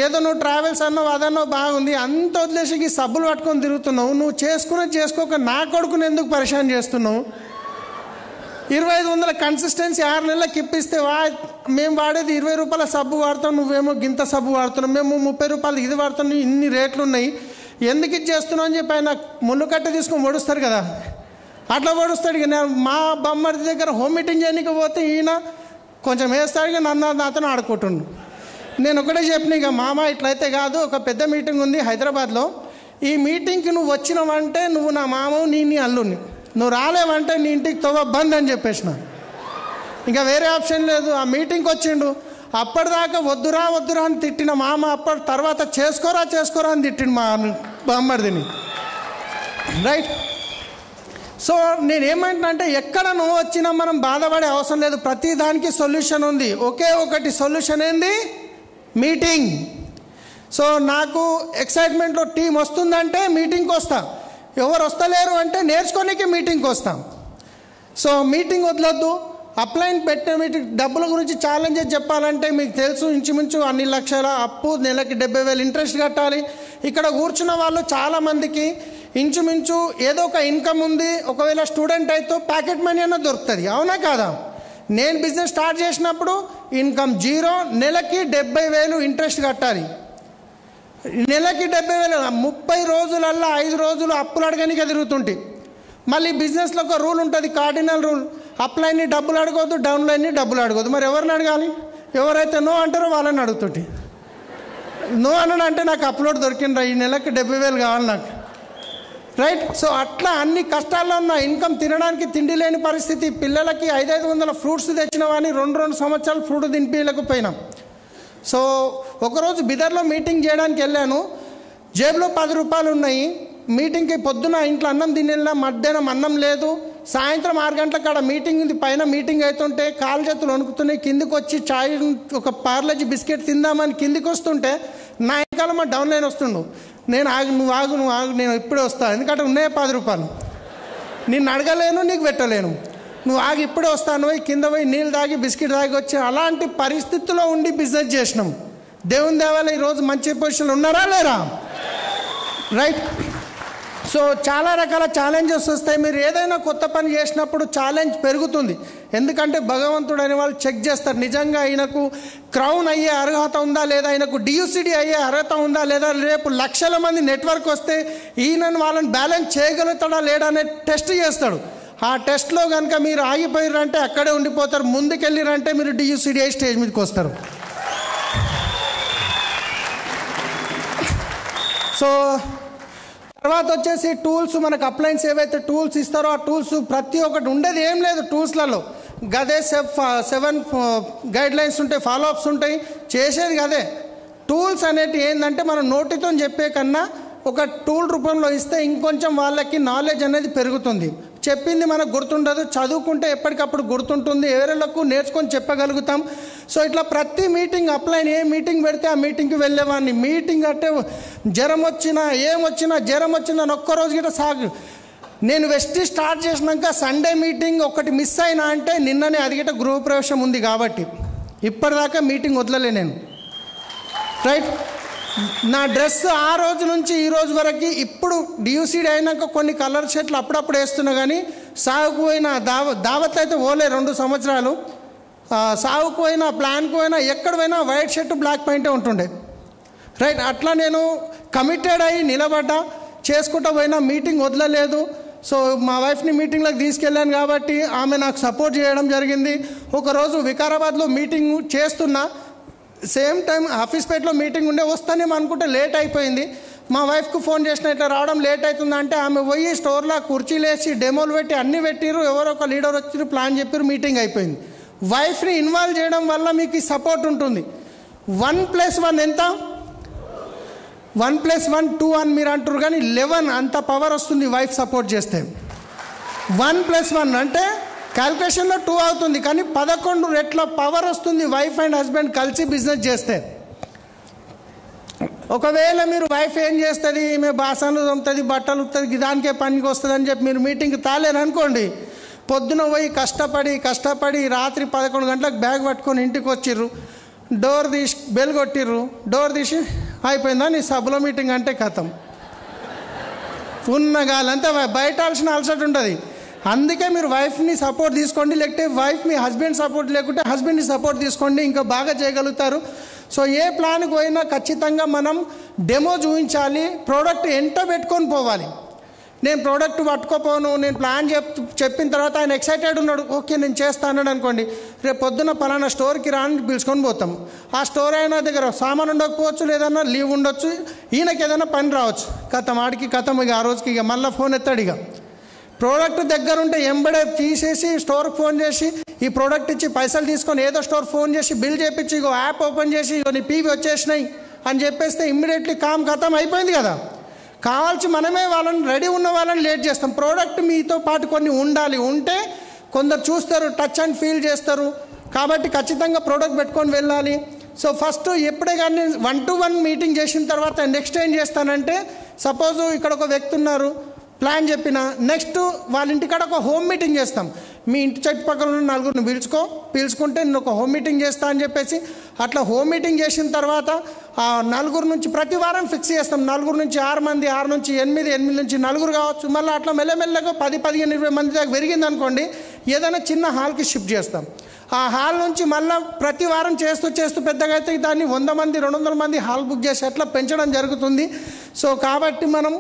ఏదో నువ్వు ట్రావెల్స్ అన్నావు అదన్నో బాగుంది, అంత వదిలేసి ఈ సబ్బులు పట్టుకొని తిరుగుతున్నావు, నువ్వు చేసుకోక నా కొడుకుని ఎందుకు పరిశాన్ చేస్తున్నావు? 2,500 కన్సిస్టెన్సీ 6 నెలలకు ఇప్పిస్తే మేము వాడేది 20 రూపాయల సబ్బు వాడతాం, నువ్వేమో గింత సబ్బు వాడుతున్నావు, మేము 30 రూపాయలు ఇది వాడుతున్నాం, ఇన్ని రేట్లు ఉన్నాయి, ఎందుకు ఇది చేస్తున్నావు అని చెప్పి ఆయన ముళ్ళు కట్ట తీసుకొని ఓడుస్తారు కదా, అట్లా ఓడుస్తాడు. ఇక నేను మా బొమ్మడి దగ్గర హోమ్ మీటింగ్ చేయడానికి పోతే ఈయన కొంచెం వేస్తాడు, ఇక నాతో ఆడుకుంటుండు. నేను ఒకటే చెప్పిన, ఇక మామ ఇట్లయితే కాదు, ఒక పెద్ద మీటింగ్ ఉంది హైదరాబాద్లో, ఈ మీటింగ్కి నువ్వు వచ్చినావంటే నువ్వు నా మామవు, నీ అల్లుని, నువ్వు రాలేవంటే నీ ఇంటికి తవ్వ బంద్ అని చెప్పేసిన. ఇంకా వేరే ఆప్షన్ లేదు. ఆ మీటింగ్కి వచ్చిండు, అప్పటిదాకా వద్దురా అని తిట్టిన మామ అప్పటి తర్వాత చేసుకోరా అని తిట్టిండు మా బామ్మర్దిని. రైట్? సో నేనేమంటున్నా అంటే, ఎక్కడ నువ్వు వచ్చినా మనం బాధపడే అవసరం లేదు, ప్రతి దానికి సొల్యూషన్ ఉంది. ఒకే ఒకటి సొల్యూషన్ ఏంది? మీటింగ్. సో నాకు ఎక్సైట్మెంట్లో టీం వస్తుందంటే మీటింగ్కి వస్తా, ఎవరు వస్తలేరు అంటే నేర్చుకోనికి మీటింగ్కి వస్తాం. సో మీటింగ్ వదలొద్దు. అప్లైన్ పెట్టే మీటింగ్ డబ్బుల గురించి ఛాలెంజెస్ చెప్పాలంటే మీకు తెలుసు, ఇంచుమించు అన్ని లక్షల అప్పు, నెలకి 70,000 ఇంట్రెస్ట్ కట్టాలి. ఇక్కడ కూర్చున్న వాళ్ళు చాలామందికి ఇంచుమించు ఏదో ఒక ఇన్కమ్ ఉంది, ఒకవేళ స్టూడెంట్ అయితే ప్యాకెట్ మనీ అన్న దొరుకుతుంది, అవునా కాదా? నేను బిజినెస్ స్టార్ట్ చేసినప్పుడు ఇన్కమ్ 0, నెలకి 70,000 ఇంట్రెస్ట్ కట్టాలి. నెలకి 70,000, 30 రోజులల్లో 5 రోజులు అప్పులు అడగనిక తిరుగుతుంటే. మళ్ళీ బిజినెస్లో ఒక రూల్ ఉంటుంది, కార్డినల్ రూల్, అప్లైన్ని డబ్బులు అడగొద్దు, డౌన్లైన్ని డబ్బులు అడగొద్దు. మరి ఎవరిని అడగాలి? ఎవరైతే నో అంటారో వాళ్ళని అడుగుతుంటే నో అనడం అంటే నాకు అప్లోడ్ దొరికిండ్రా ఈ నెలకు 70,000 కావాలి నాకు, రైట్. సో అట్లా అన్ని కష్టాల్లో ఉన్న ఇన్కమ్, తినడానికి తిండి లేని పరిస్థితి, పిల్లలకి 500 ఫ్రూట్స్ తెచ్చిన వాడిని 2 సంవత్సరాలు ఫ్రూట్ తినిపించలేకపోయినాం. సో ఒకరోజు బిదర్లో మీటింగ్ చేయడానికి వెళ్ళాను, జేబులో 10 రూపాయలు ఉన్నాయి. మీటింగ్కి పొద్దున ఇంట్లో అన్నం తినేలా, మధ్యాహ్నం అన్నం లేదు, సాయంత్రం 6 గంటలకు అక్కడ మీటింగ్ ఉంది. పైన మీటింగ్ అవుతుంటే కాలు చేతులు వణుకుతున్నాయి. కిందికి వచ్చి చాయ్ ఒక పార్లేజీ బిస్కెట్ తిందామని కిందికి వస్తుంటే నా వెనకాల మా డౌన్ లైన్ వస్తుండు. నేను నువ్వు ఆగు నేను ఇప్పుడే వస్తాను, ఎందుకంటే ఉన్నాయి 10 రూపాయలు, నిన్ను అడగలేను, నీకు పెట్టలేను, నువ్వు ఆగి ఇప్పుడే వస్తాను. కింద పోయి నీళ్ళు తాగి బిస్కెట్ తాగి వచ్చి అలాంటి పరిస్థితుల్లో ఉండి బిజినెస్ చేసినాం. దేవుని దేవాల ఈరోజు మంచి పొజిషన్లో ఉన్నారా లేరా, రైట్. సో చాలా రకాల ఛాలెంజెస్ వస్తాయి. మీరు ఏదైనా కొత్త పని చేసినప్పుడు ఛాలెంజ్ పెరుగుతుంది, ఎందుకంటే భగవంతుడు అనే వాళ్ళు చెక్ చేస్తారు నిజంగా ఆయనకు క్రౌన్ అయ్యే అర్హత ఉందా లేదా, ఆయనకు DUCD అయ్యే అర్హత ఉందా లేదా, రేపు లక్షల మంది నెట్వర్క్ వస్తే ఈయనను వాళ్ళని బ్యాలెన్స్ చేయగలుగుతాడా లేడా అనే టెస్ట్ చేస్తాడు. ఆ టెస్ట్లో కనుక మీరు ఆగిపోయారంటే అక్కడే ఉండిపోతారు, ముందుకెళ్ళిరంటే మీరు DUCD అయ్యి స్టేజ్ మీదకి వస్తారు. సో తర్వాత వచ్చేసి టూల్స్, మనకు అప్లయన్స్ ఏవైతే టూల్స్ ఇస్తారో ఆ టూల్స్ ప్రతి ఒక్కటి ఉండేది ఏం లేదు టూల్స్లలో. గదే 7 గైడ్ లైన్స్ ఉంటాయి, ఫాలోఅప్స్ ఉంటాయి, చేసేది గదే. టూల్స్ అనేటివి ఏంటంటే మనం నోటితో చెప్పే కన్నా ఒక టూల్ రూపంలో ఇస్తే ఇంకొంచెం వాళ్ళకి నాలెడ్జ్ అనేది పెరుగుతుంది. చెప్పింది మనకు గుర్తుండదు, చదువుకుంటే ఎప్పటికప్పుడు గుర్తుంటుంది, ఎవరిలకు నేర్చుకొని చెప్పగలుగుతాం. సో ఇట్లా ప్రతి మీటింగ్ అప్లైన్, ఏ మీటింగ్ పెడితే ఆ మీటింగ్కి వెళ్ళేవాడిని. మీటింగ్ అంటే జ్వరం వచ్చినా ఒక్కరోజు గిట్ట సాగు. నేను వెస్ట్ స్టార్ట్ చేసినాక సండే మీటింగ్ ఒకటి మిస్ అయినా అంటే నిన్ననే అది గిట్ట గృహప్రవేశం ఉంది కాబట్టి ఇప్పటిదాకా మీటింగ్ వదలలే నేను, రైట్. నా డ్రెస్ ఆ రోజు నుంచి ఈ రోజు వరకు, ఇప్పుడు DUCD అయినాక కొన్ని కలర్ షర్ట్లు అప్పుడప్పుడు వేస్తున్నా, కానీ సాగుకు పోయినా దావత్లు అయితే పోలే 2 సంవత్సరాలు. సాగుకు పోయినా, ప్లాన్కు పోయినా, ఎక్కడ పోయినా వైట్ షర్ట్ బ్లాక్ పాయింటే ఉంటుండే, రైట్. అట్లా నేను కమిటెడ్ అయ్యి నిలబడ్డా, చేసుకుంటూ పోయినా, మీటింగ్ వదలలేదు. సో మా వైఫ్ని మీటింగ్లోకి తీసుకెళ్ళాను కాబట్టి ఆమె నాకు సపోర్ట్ చేయడం జరిగింది. ఒకరోజు వికారాబాద్లో మీటింగ్ చేస్తున్నా, సేమ్ టైం ఆఫీస్పేటలో మీటింగ్ ఉండే, వస్తానేమో అనుకుంటే లేట్ అయిపోయింది. మా వైఫ్కి ఫోన్ చేసిన ఇట్లా రావడం లేట్ అవుతుందంటే ఆమె పోయి స్టోర్లో కుర్చీలు వేసి డెమోలు పెట్టి అన్నీ పెట్టిరు, ఎవరో ఒక లీడర్ వచ్చి ప్లాన్ చెప్పారు, మీటింగ్ అయిపోయింది. వైఫ్ని ఇన్వాల్వ్ చేయడం వల్ల మీకు సపోర్ట్ ఉంటుంది. 1+1 ఎంత? 1+1 2 అని మీరు అంటారు, కానీ 11 అంత పవర్ వస్తుంది వైఫ్ సపోర్ట్ చేస్తే. 1+1 అంటే క్యాల్కులేషన్లో 2 అవుతుంది, కానీ 11 రెట్ల పవర్ వస్తుంది వైఫ్ అండ్ హస్బెండ్ కలిసి బిజినెస్ చేస్తే. ఒకవేళ మీరు వైఫ్ ఏం చేస్తుంది, ఈమె బాసనలు తోముతుంది, బట్టలు ఉతుంది, దానికే పనికి వస్తుంది అని చెప్పి మీరు మీటింగ్కి తాలేరు అనుకోండి, పొద్దున పోయి కష్టపడి రాత్రి 11 గంటలకు బ్యాగ్ పట్టుకొని ఇంటికి వచ్చిర్రు, డోర్ తీసి బెల్ కొట్టిర్రు, డోర్ తీసి అయిపోయిందా నీ సభలో మీటింగ్ అంటే కథం ఉన్న గాలంతా బయట అలసట ఉంటుంది. అందుకే మీరు వైఫ్ని సపోర్ట్ తీసుకోండి, లేకపోతే వైఫ్ మీ హస్బెండ్ సపోర్ట్ లేకుంటే హస్బెండ్ని సపోర్ట్ తీసుకోండి, ఇంకా బాగా చేయగలుగుతారు. సో ఏ ప్లాన్కి పోయినా ఖచ్చితంగా మనం డెమో చూపించాలి, ప్రోడక్ట్ ఎంట పెట్టుకొని పోవాలి. నేను ప్రోడక్ట్ పట్టుకోపోను, నేను ప్లాన్ చెప్పిన తర్వాత ఆయన ఎక్సైటెడ్ ఉన్నాడు, ఓకే నేను చేస్తాను అనుకోండి, రేపు పొద్దున్న పలానా స్టోర్కి రాని పిలుచుకొని పోతాం. ఆ స్టోర్ అయినా దగ్గర సామాన్ ఉండకపోవచ్చు, లేదన్నా లీవ్ ఉండొచ్చు, ఈయనకి ఏదైనా పని రావచ్చు, ఆడికి ఇక ఆ రోజుకి ఇక మళ్ళీ ఫోన్ ఎత్తాడు. ఇక ప్రోడక్ట్ దగ్గర ఉంటే ఎంబడే తీసేసి స్టోర్కి ఫోన్ చేసి ఈ ప్రోడక్ట్ ఇచ్చి పైసలు తీసుకొని ఏదో స్టోర్ ఫోన్ చేసి బిల్ చేపించి ఇగో యాప్ ఓపెన్ చేసి ఇగో నీ PV వచ్చేసినాయి అని చెప్పేస్తే ఇమ్మీడియట్లీ కథం అయిపోయింది కదా. కావాల్సి మనమే వాళ్ళని రెడీ ఉన్న వాళ్ళని లేట్ చేస్తాం. ప్రోడక్ట్ మీతో పాటు కొన్ని ఉంటే కొందరు చూస్తారు, టచ్ అండ్ ఫీల్ చేస్తారు, కాబట్టి ఖచ్చితంగా ప్రోడక్ట్ పెట్టుకొని వెళ్ళాలి. సో ఫస్ట్ ఎప్పుడే కానీ 1-to-1 మీటింగ్ చేసిన తర్వాత నెక్స్ట్ ఏం చేస్తానంటే, సపోజ్ ఇక్కడ ఒక వ్యక్తి ఉన్నారు, ప్లాన్ చెప్పిన నెక్స్ట్ వాళ్ళ ఇంటికాడ ఒక హోమ్ మీటింగ్ చేస్తాం. మీ ఇంటి చుట్టుపక్కల ఉన్న 4గురిని పిలుచుకుంటే నేను ఒక హోమ్ మీటింగ్ చేస్తా అని చెప్పేసి అట్లా హోమ్ మీటింగ్ చేసిన తర్వాత ఆ 4 నుంచి ప్రతి వారం ఫిక్స్ చేస్తాం. 4 నుంచి 6 మంది, 6 నుంచి 8, 8 నుంచి 4 కావచ్చు. మళ్ళీ అట్లా మెల్లమెల్లగా 10, 15, 20 మంది దాకా పెరిగింది అనుకోండి, ఏదైనా చిన్న హాల్కి షిఫ్ట్ చేస్తాం. ఆ హాల్ నుంచి మళ్ళీ ప్రతి వారం చేస్తూ పెద్దగా అయితే దాన్ని 100 మంది, 200 మంది హాల్ బుక్ చేసి అట్లా పెంచడం జరుగుతుంది. సో కాబట్టి మనం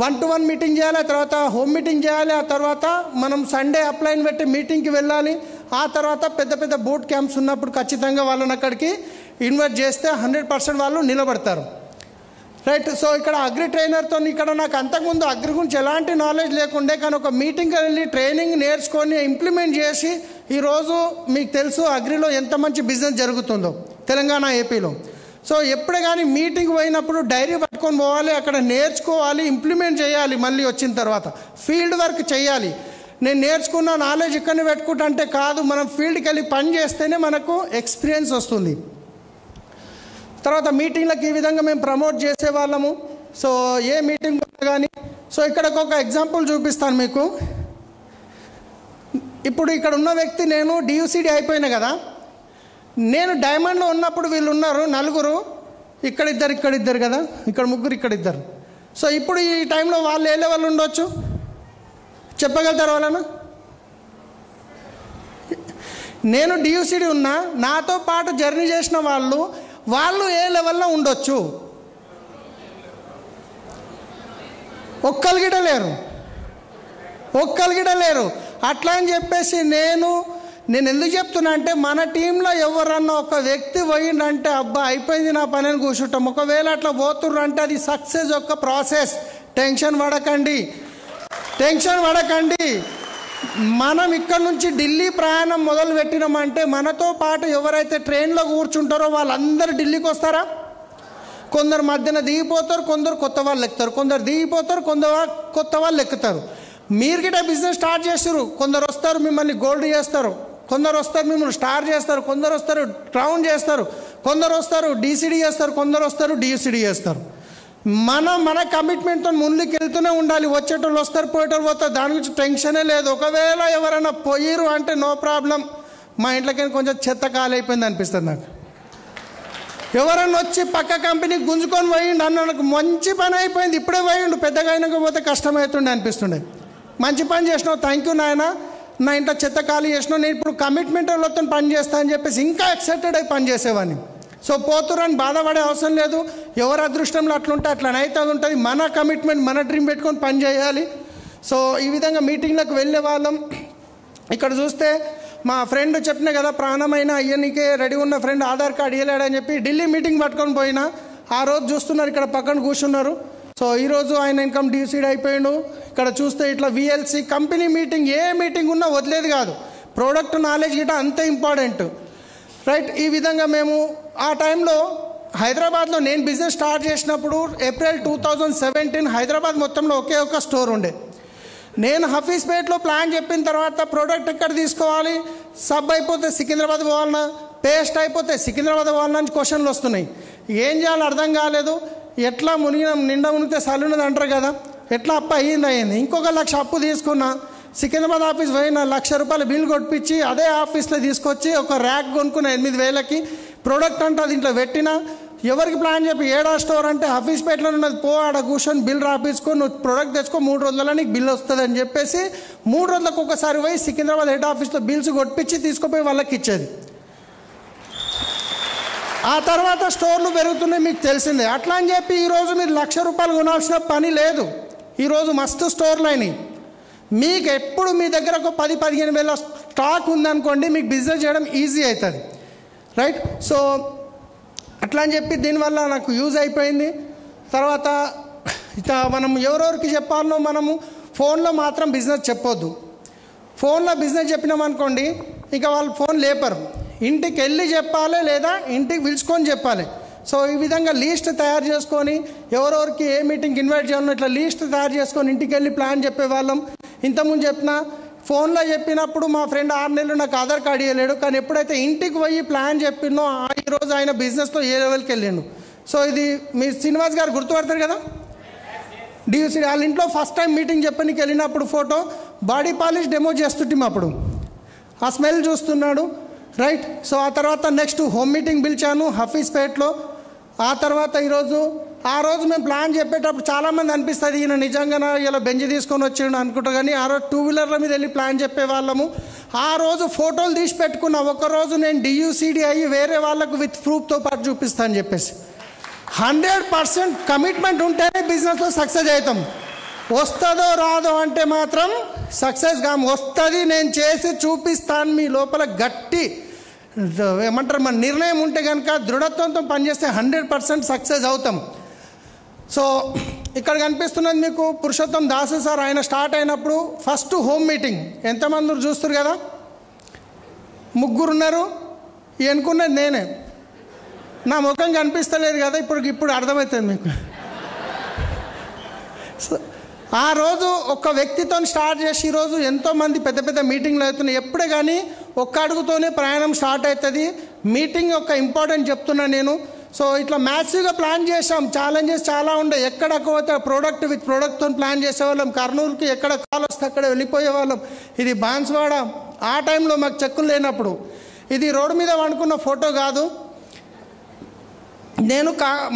1-to-1 మీటింగ్ చేయాలి, ఆ తర్వాత హోమ్ మీటింగ్ చేయాలి, ఆ తర్వాత మనం సండే అప్లైన్ పెట్టి మీటింగ్కి వెళ్ళాలి. ఆ తర్వాత పెద్ద పెద్ద బూట్ క్యాంప్స్ ఉన్నప్పుడు ఖచ్చితంగా వాళ్ళని అక్కడికి ఇన్వైట్ చేస్తే 100% వాళ్ళు నిలబడతారు. రైట్. సో ఇక్కడ అగ్రి ట్రైనర్తో ఇక్కడ నాకు అంతకుముందు అగ్రి గురించి ఎలాంటి నాలెడ్జ్ లేకుండే, కానీ ఒక మీటింగ్కి వెళ్ళి ట్రైనింగ్ నేర్చుకొని ఇంప్లిమెంట్ చేసి ఈరోజు మీకు తెలుసు అగ్రిలో ఎంత మంచి బిజినెస్ జరుగుతుందో తెలంగాణ, ఏపీలో. సో ఎప్పుడే కానీ మీటింగ్ పోయినప్పుడు డైరీ పట్టుకొని పోవాలి, అక్కడ నేర్చుకోవాలి, ఇంప్లిమెంట్ చేయాలి. మళ్ళీ వచ్చిన తర్వాత ఫీల్డ్ వర్క్ చేయాలి. నేను నేర్చుకున్న నాలెడ్జ్ ఇక్కడనే పెట్టుకుంటా అంటే కాదు, మనం ఫీల్డ్కి వెళ్ళి పని చేస్తేనే మనకు ఎక్స్పీరియన్స్ వస్తుంది. తర్వాత మీటింగ్లకు ఈ విధంగా మేము ప్రమోట్ చేసేవాళ్ళము. సో ఏ మీటింగ్ కానీ సో ఇక్కడ ఒక ఎగ్జాంపుల్ చూపిస్తాను మీకు. ఇప్పుడు ఇక్కడ ఉన్న వ్యక్తి, నేను డియూసిడి అయిపోయినా కదా, నేను డైమండ్లో ఉన్నప్పుడు వీళ్ళు ఉన్నారు నలుగురు, ఇక్కడిద్దరు కదా, ఇక్కడ ముగ్గురు, ఇక్కడిద్దరు. సో ఇప్పుడు ఈ టైంలో వాళ్ళు ఏ లెవెల్ ఉండొచ్చు చెప్పగలుగుతారు వాళ్ళను? నేను డియూసిడి ఉన్నా, నాతో పాటు జర్నీ చేసిన వాళ్ళు ఏ లెవెల్లో ఉండొచ్చు? ఒక్కరు గిట లేరు. అట్లా అని చెప్పేసి నేను ఎందుకు చెప్తున్నా అంటే, మన టీంలో ఎవరన్నా ఒక వ్యక్తి పోయిందంటే అబ్బా అయిపోయింది నా పని అని కూర్చుంటాం. ఒకవేళ అట్లా పోతుర్రు అంటే అది సక్సెస్ యొక్క ప్రాసెస్. టెన్షన్ పడకండి. మనం ఇక్కడ నుంచి ఢిల్లీ ప్రయాణం మొదలు పెట్టినామంటే మనతో పాటు ఎవరైతే ట్రైన్లో కూర్చుంటారో వాళ్ళందరూ ఢిల్లీకి వస్తారా? కొందరు మధ్యన దిగిపోతారు, కొందరు కొత్త వాళ్ళు ఎక్కుతారు, కొందరు దిగిపోతారు, కొందరు కొత్త వాళ్ళు ఎక్కుతారు. మీరు గిట్ట బిజినెస్ స్టార్ట్ చేస్తారు, కొందరు వస్తారు మిమ్మల్ని గోల్డ్ చేస్తారు, కొందరు వస్తారు మిమ్మల్ని స్టార్ చేస్తారు, కొందరు వస్తారు క్రౌన్ చేస్తారు, కొందరు వస్తారు డీసీడీ చేస్తారు, కొందరు వస్తారు డియూసీడీ చేస్తారు. మన కమిట్మెంట్తో ముందుకు వెళ్తూనే ఉండాలి. వచ్చేటోళ్ళు వస్తారు, పోయేటోళ్ళు పోతారు, దాని గురించి టెన్షనే లేదు. ఒకవేళ ఎవరైనా పోయిరు అంటే నో ప్రాబ్లం, మా ఇంట్లోకి కొంచెం చెత్త కాలైపోయింది అనిపిస్తుంది నాకు. ఎవరన్నా వచ్చి పక్క కంపెనీకి గుంజుకొని పోయిండు అన్న, నాకు మంచి పని అయిపోయింది, ఇప్పుడే పోయిండు, పెద్దగా అయినాక పోతే కష్టమవుతుండే అనిపిస్తుండే. మంచి పని చేసినావు, థ్యాంక్ యూ నాయన, నా ఇంట్లో చెత్త ఖాళీ చేసినావు, నేను ఇప్పుడు కమిట్మెంట్ వాళ్ళతో పని చేస్తా అని చెప్పేసి ఇంకా ఎక్సైటెడ్ అయి పని చేసేవాడిని. సో పోతురని బాధపడే అవసరం లేదు. ఎవరి అదృష్టంలో అట్లుంటే అట్లనైతే అది ఉంటుంది. మన కమిట్మెంట్, మన డ్రీమ్ పెట్టుకొని పని చేయాలి. సో ఈ విధంగా మీటింగ్లకు వెళ్ళే వాళ్ళం. ఇక్కడ చూస్తే మా ఫ్రెండ్ చెప్పిన కదా, ప్రాణమైన అయ్యనికే రెడీ ఉన్న ఫ్రెండ్ ఆధార్ కార్డు ఇవ్వలేడని చెప్పి ఢిల్లీ మీటింగ్ పట్టుకొని పోయినా. ఆ రోజు చూస్తున్నారు ఇక్కడ పక్కన కూర్చున్నారు. సో ఈరోజు ఆయన ఇన్కమ్ డిసైడ్ అయిపోయాడు. ఇక్కడ చూస్తే ఇట్లా విఎల్సి కంపెనీ మీటింగ్, ఏ మీటింగ్ ఉన్నా వదిలేదు కాదు. ప్రోడక్ట్ నాలెడ్జ్ గిట్ట అంతే ఇంపార్టెంట్. రైట్. ఈ విధంగా మేము ఆ టైంలో హైదరాబాద్లో నేను బిజినెస్ స్టార్ట్ చేసినప్పుడు ఏప్రిల్ 2017 హైదరాబాద్ మొత్తంలో ఒకే ఒక స్టోర్ ఉండే. నేను హఫీజ్పేట్లో ప్లాన్ చెప్పిన తర్వాత ప్రోడక్ట్ ఎక్కడ తీసుకోవాలి, సబ్ అయిపోతే సికింద్రాబాద్ పోవాలన్నా, పేస్ట్ అయిపోతే సికింద్రాబాద్ పోవాలన్నా అని క్వశ్చన్లు వస్తున్నాయి. ఏం చేయాలో అర్థం కాలేదు. ఎట్లా నిండా మునిగితే సలున్నది అంటారు కదా, ఎట్లా అప్పు అయ్యింది. ఇంకొక 1 లక్ష అప్పు తీసుకున్నా, సికింద్రాబాద్ ఆఫీస్ పోయిన 1 లక్ష రూపాయలు బిల్ కొట్టించి అదే ఆఫీస్లో తీసుకొచ్చి ఒక ర్యాక్ కొనుక్కున్న 8,000కి ప్రోడక్ట్ అంటే అది ఇంట్లో పెట్టిన. ఎవరికి ప్లాన్ చెప్పి ఏడా స్టోర్ అంటే హఫీజ్పేటలో ఉన్నది, పో ఆడ కూర్చొని బిల్ రాపించుకో, నువ్వు ప్రోడక్ట్ తెచ్చుకో, 3 రోజులలో నీకు బిల్ వస్తుంది అని చెప్పేసి 3 రోజులకు ఒకసారి పోయి సికింద్రాబాద్ హెడ్ ఆఫీస్లో బిల్స్ కొట్టించి తీసుకుపోయి వాళ్ళకి ఇచ్చేది. ఆ తర్వాత స్టోర్లు పెరుగుతున్నాయి మీకు తెలిసిందే. అట్లా అని చెప్పి ఈరోజు మీరు 1 లక్ష రూపాయలు కొనాల్సిన పని లేదు. ఈరోజు మస్తు స్టోర్లు అయినాయి. మీకు ఎప్పుడు మీ దగ్గర ఒక 10-15 వేల స్టాక్ ఉందనుకోండి, మీకు బిజినెస్ చేయడం ఈజీ అవుతుంది. రైట్. సో అట్లా అని చెప్పి దీనివల్ల నాకు యూజ్ అయిపోయింది. తర్వాత ఇక మనం ఎవరెవరికి చెప్పాలనో మనము ఫోన్లో మాత్రం బిజినెస్ చెప్పొద్దు. ఫోన్లో బిజినెస్ చెప్పినామనుకోండి ఇక వాళ్ళు ఫోన్ లేపరు. ఇంటికి వెళ్ళి చెప్పాలి, లేదా ఇంటికి పిలుచుకొని చెప్పాలి. సో ఈ విధంగా లీస్ట్ తయారు చేసుకొని ఎవరెవరికి ఏ మీటింగ్కి ఇన్వైట్ చేయాలో ఇట్లా లీస్ట్ తయారు చేసుకొని ఇంటికి వెళ్ళి ప్లాన్ చెప్పేవాళ్ళం. ఇంతకుముందు చెప్పిన ఫోన్లో చెప్పినప్పుడు మా ఫ్రెండ్ 6 నెలలు నాకు ఆధార్ కార్డు ఇవ్వలేడు, కానీ ఎప్పుడైతే ఇంటికి పోయి ప్లాన్ చెప్పినో ఈరోజు ఆయన బిజినెస్లో ఏ లెవెల్కి వెళ్ళాడు. సో ఇది మీ శ్రీనివాస్ గారు గుర్తుపడతారు కదా, డియూసీడీ వాళ్ళ ఇంట్లో ఫస్ట్ టైం మీటింగ్ చెప్పడానికి వెళ్ళినప్పుడు ఫోటో బాడీ పాలిష్ డెమో చేస్తుంటాం, అప్పుడు ఆ స్మెల్ చూస్తున్నాడు. రైట్. సో ఆ తర్వాత నెక్స్ట్ హోమ్ మీటింగ్ పిలిచాను హఫీజ్పేట్లో. ఆ తర్వాత ఆ రోజు మేము ప్లాన్ చెప్పేటప్పుడు చాలామంది అనిపిస్తుంది ఈయన నిజంగా ఇలా బెంచ్ తీసుకొని వచ్చాడు అనుకుంటా, కానీ ఆ రోజు 2 వీలర్ల మీద వెళ్ళి ప్లాన్ చెప్పేవాళ్ళము. ఆ రోజు ఫోటోలు తీసి పెట్టుకున్న, ఒకరోజు నేను డియూసీడీ అయ్యి వేరే వాళ్ళకు విత్ ప్రూఫ్తో పాటు చూపిస్తాను చెప్పేసి. 100% కమిట్మెంట్ ఉంటేనే బిజినెస్లో సక్సెస్ అవుతాం. వస్తుందో రాదో అంటే మాత్రం సక్సెస్ వస్తుంది, నేను చేసి చూపిస్తాను. మీ లోపల గట్టి ఏమంటారు మన నిర్ణయం ఉంటే కనుక దృఢత్వంతో పనిచేస్తే 100% సక్సెస్ అవుతాం. సో ఇక్కడ కనిపిస్తున్నది మీకు పురుషోత్తం దాసు సార్. ఆయన స్టార్ట్ అయినప్పుడు ఫస్ట్ హోమ్ మీటింగ్ ఎంతమంది చూస్తారు కదా, 3 ఉన్నారు. అనుకున్నది నేనే, నా ముఖం కనిపిస్తలేదు కదా, ఇప్పుడు అర్థమవుతుంది మీకు. సో ఆ రోజు ఒక వ్యక్తితో స్టార్ట్ చేసి ఈరోజు ఎంతోమంది పెద్ద పెద్ద మీటింగ్లు అవుతున్నాయి. ఎప్పుడే కానీ ఒక్క అడుగుతోనే ప్రయాణం స్టార్ట్ అవుతుంది. మీటింగ్ ఒక ఇంపార్టెంట్ చెప్తున్నా నేను. సో ఇట్లా మ్యాసివ్గా ప్లాన్ చేసాం. ఛాలెంజెస్ చాలా ఉండే. ఎక్కడకపోతే ప్రోడక్ట్ విత్ ప్రోడక్ట్తో ప్లాన్ చేసేవాళ్ళం. కర్నూలుకి ఎక్కడ కాల్ వస్తే అక్కడ వెళ్ళిపోయే వాళ్ళం. ఇది బాన్స్వాడ, ఆ టైంలో మాకు చెక్కులు లేనప్పుడు. ఇది రోడ్డు మీద వండుకున్న ఫోటో కాదు. నేను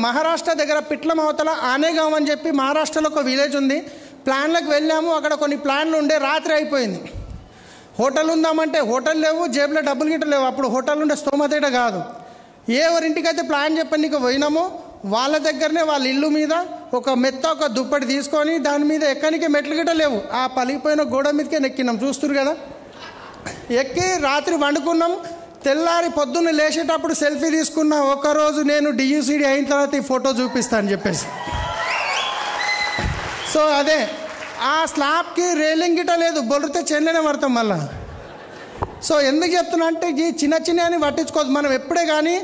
మహారాష్ట్ర దగ్గర పిట్లం అవతల ఆనేగాం అని చెప్పి మహారాష్ట్రలో ఒక విలేజ్ ఉంది. ప్లాన్లకు వెళ్ళాము. అక్కడ కొన్ని ప్లాన్లు ఉండే. రాత్రి అయిపోయింది. హోటల్ ఉందామంటే హోటల్ లేవు, జేబులో డబ్బులు గిట్ట లేవు. అప్పుడు హోటల్ ఉండే స్తోమతేట కాదు. ఎవరింటికైతే ప్లాన్ చెప్పడానికి పోయినామో వాళ్ళ దగ్గరనే వాళ్ళ ఇల్లు మీద ఒక మెత్త ఒక దుప్పటి తీసుకొని దాని మీద ఎక్కడికి మెట్లు గిట్ట లేవు. ఆ పలిగిపోయిన గోడ మీదకే ఎక్కినాం. చూస్తురు కదా, ఎక్కి రాత్రి వండుకున్నాం. తెల్లారి పొద్దున్న లేచేటప్పుడు సెల్ఫీ తీసుకున్న. ఒకరోజు నేను డియూసీడీ అయిన తర్వాత ఈ ఫోటో చూపిస్తాను చెప్పేసి. సో అదే ఆ స్లాబ్కి రేలింగ్ గిట్ట లేదు, బొలితే చెల్లెనే పడతాం మళ్ళా. సో ఎందుకు చెప్తున్నా అంటే ఈ చిన్న చిన్న అని పట్టించుకోవద్దు. మనం ఎప్పుడే కానీ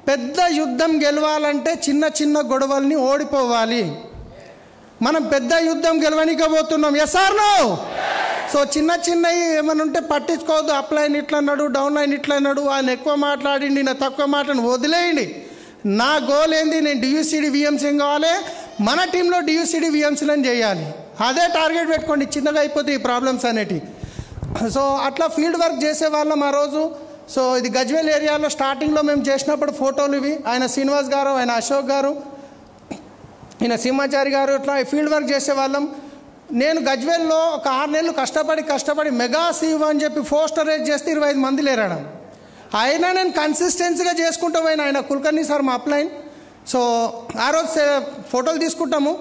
పెద్ద యుద్ధం గెలవాలంటే చిన్న చిన్న గొడవల్ని ఓడిపోవాలి. మనం పెద్ద యుద్ధం గెలవనికపోతున్నాం. Yes or no? సో చిన్న చిన్నవి ఏమైనా ఉంటే పట్టించుకోవద్దు. అప్ లైన్ ఇట్లా అన్నాడు, డౌన్ లైన్ ఇట్లా అన్నాడు, ఆయన ఎక్కువ మాట్లాడిండి, నా తక్కువ మాట్లాడి వదిలేయండి. నా గోల్ ఏంది, నేను డియూసీడీ విఎంసీ కావాలి, మన టీంలో డియూసీడీ విఎంసీలను చేయాలి. అదే టార్గెట్ పెట్టుకోండి. చిన్నగా అయిపోతాయి ఈ ప్రాబ్లమ్స్ అనేటివి. సో అట్లా ఫీల్డ్ వర్క్ చేసేవాళ్ళం ఆ రోజు. సో ఇది గజ్వేల్ ఏరియాలో స్టార్టింగ్లో మేము చేసినప్పుడు ఫోటోలు ఇవి. ఆయన శ్రీనివాస్ గారు, ఆయన అశోక్ గారు, ఈయన సింహాచారి గారు, ఇట్లా ఫీల్డ్ వర్క్ చేసేవాళ్ళం. నేను గజ్వేల్లో ఒక 6 నెలలు కష్టపడి మెగా సీవ్ అని చెప్పి పోస్టర్ రేజ్ చేస్తే 25 మంది లేరాడం. అయినా నేను కన్సిస్టెన్సీగా చేసుకుంటూ పోయిన. ఆయన కుల్కర్ణి సార్ మా అప్లైన్. సో ఆ రోజు ఫోటోలు తీసుకుంటాము.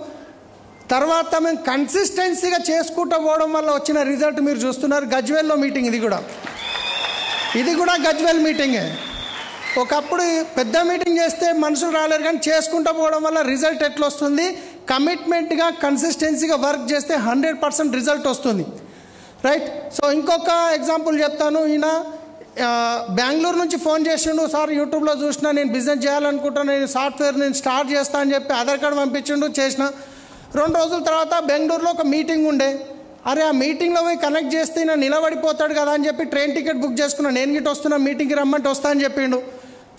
తర్వాత మేము కన్సిస్టెన్సీగా చేసుకుంటూ పోవడం వల్ల వచ్చిన రిజల్ట్ మీరు చూస్తున్నారు. గజ్వేల్లో మీటింగ్ ఇది కూడా గజ్వేల్ మీటింగే. ఒకప్పుడు పెద్ద మీటింగ్ చేస్తే మనుషులు రాలేరు, కానీ చేసుకుంటూ పోవడం వల్ల రిజల్ట్ ఎట్లా వస్తుంది, కమిట్మెంట్గా కన్సిస్టెన్సీగా వర్క్ చేస్తే 100% రిజల్ట్ వస్తుంది. రైట్. సో ఇంకొక ఎగ్జాంపుల్ చెప్తాను. ఈయన బెంగళూరు నుంచి ఫోన్ చేసిండు. సార్ యూట్యూబ్లో చూసినా, నేను బిజినెస్ చేయాలనుకుంటున్నాను, నేను సాఫ్ట్వేర్ నేను స్టార్ట్ చేస్తా అని చెప్పి ఆధార్ కార్డు పంపించిండు. చేసిన 2 రోజుల తర్వాత బెంగళూరులో ఒక మీటింగ్ ఉండే. అరే ఆ మీటింగ్లో పోయి కనెక్ట్ చేస్తే నేను నిలబడిపోతాడు కదా అని చెప్పి ట్రైన్ టికెట్ బుక్ చేసుకున్నాను. నేను గిట్ట వస్తున్నా, మీటింగ్కి రమ్మంటే వస్తా అని చెప్పిండు.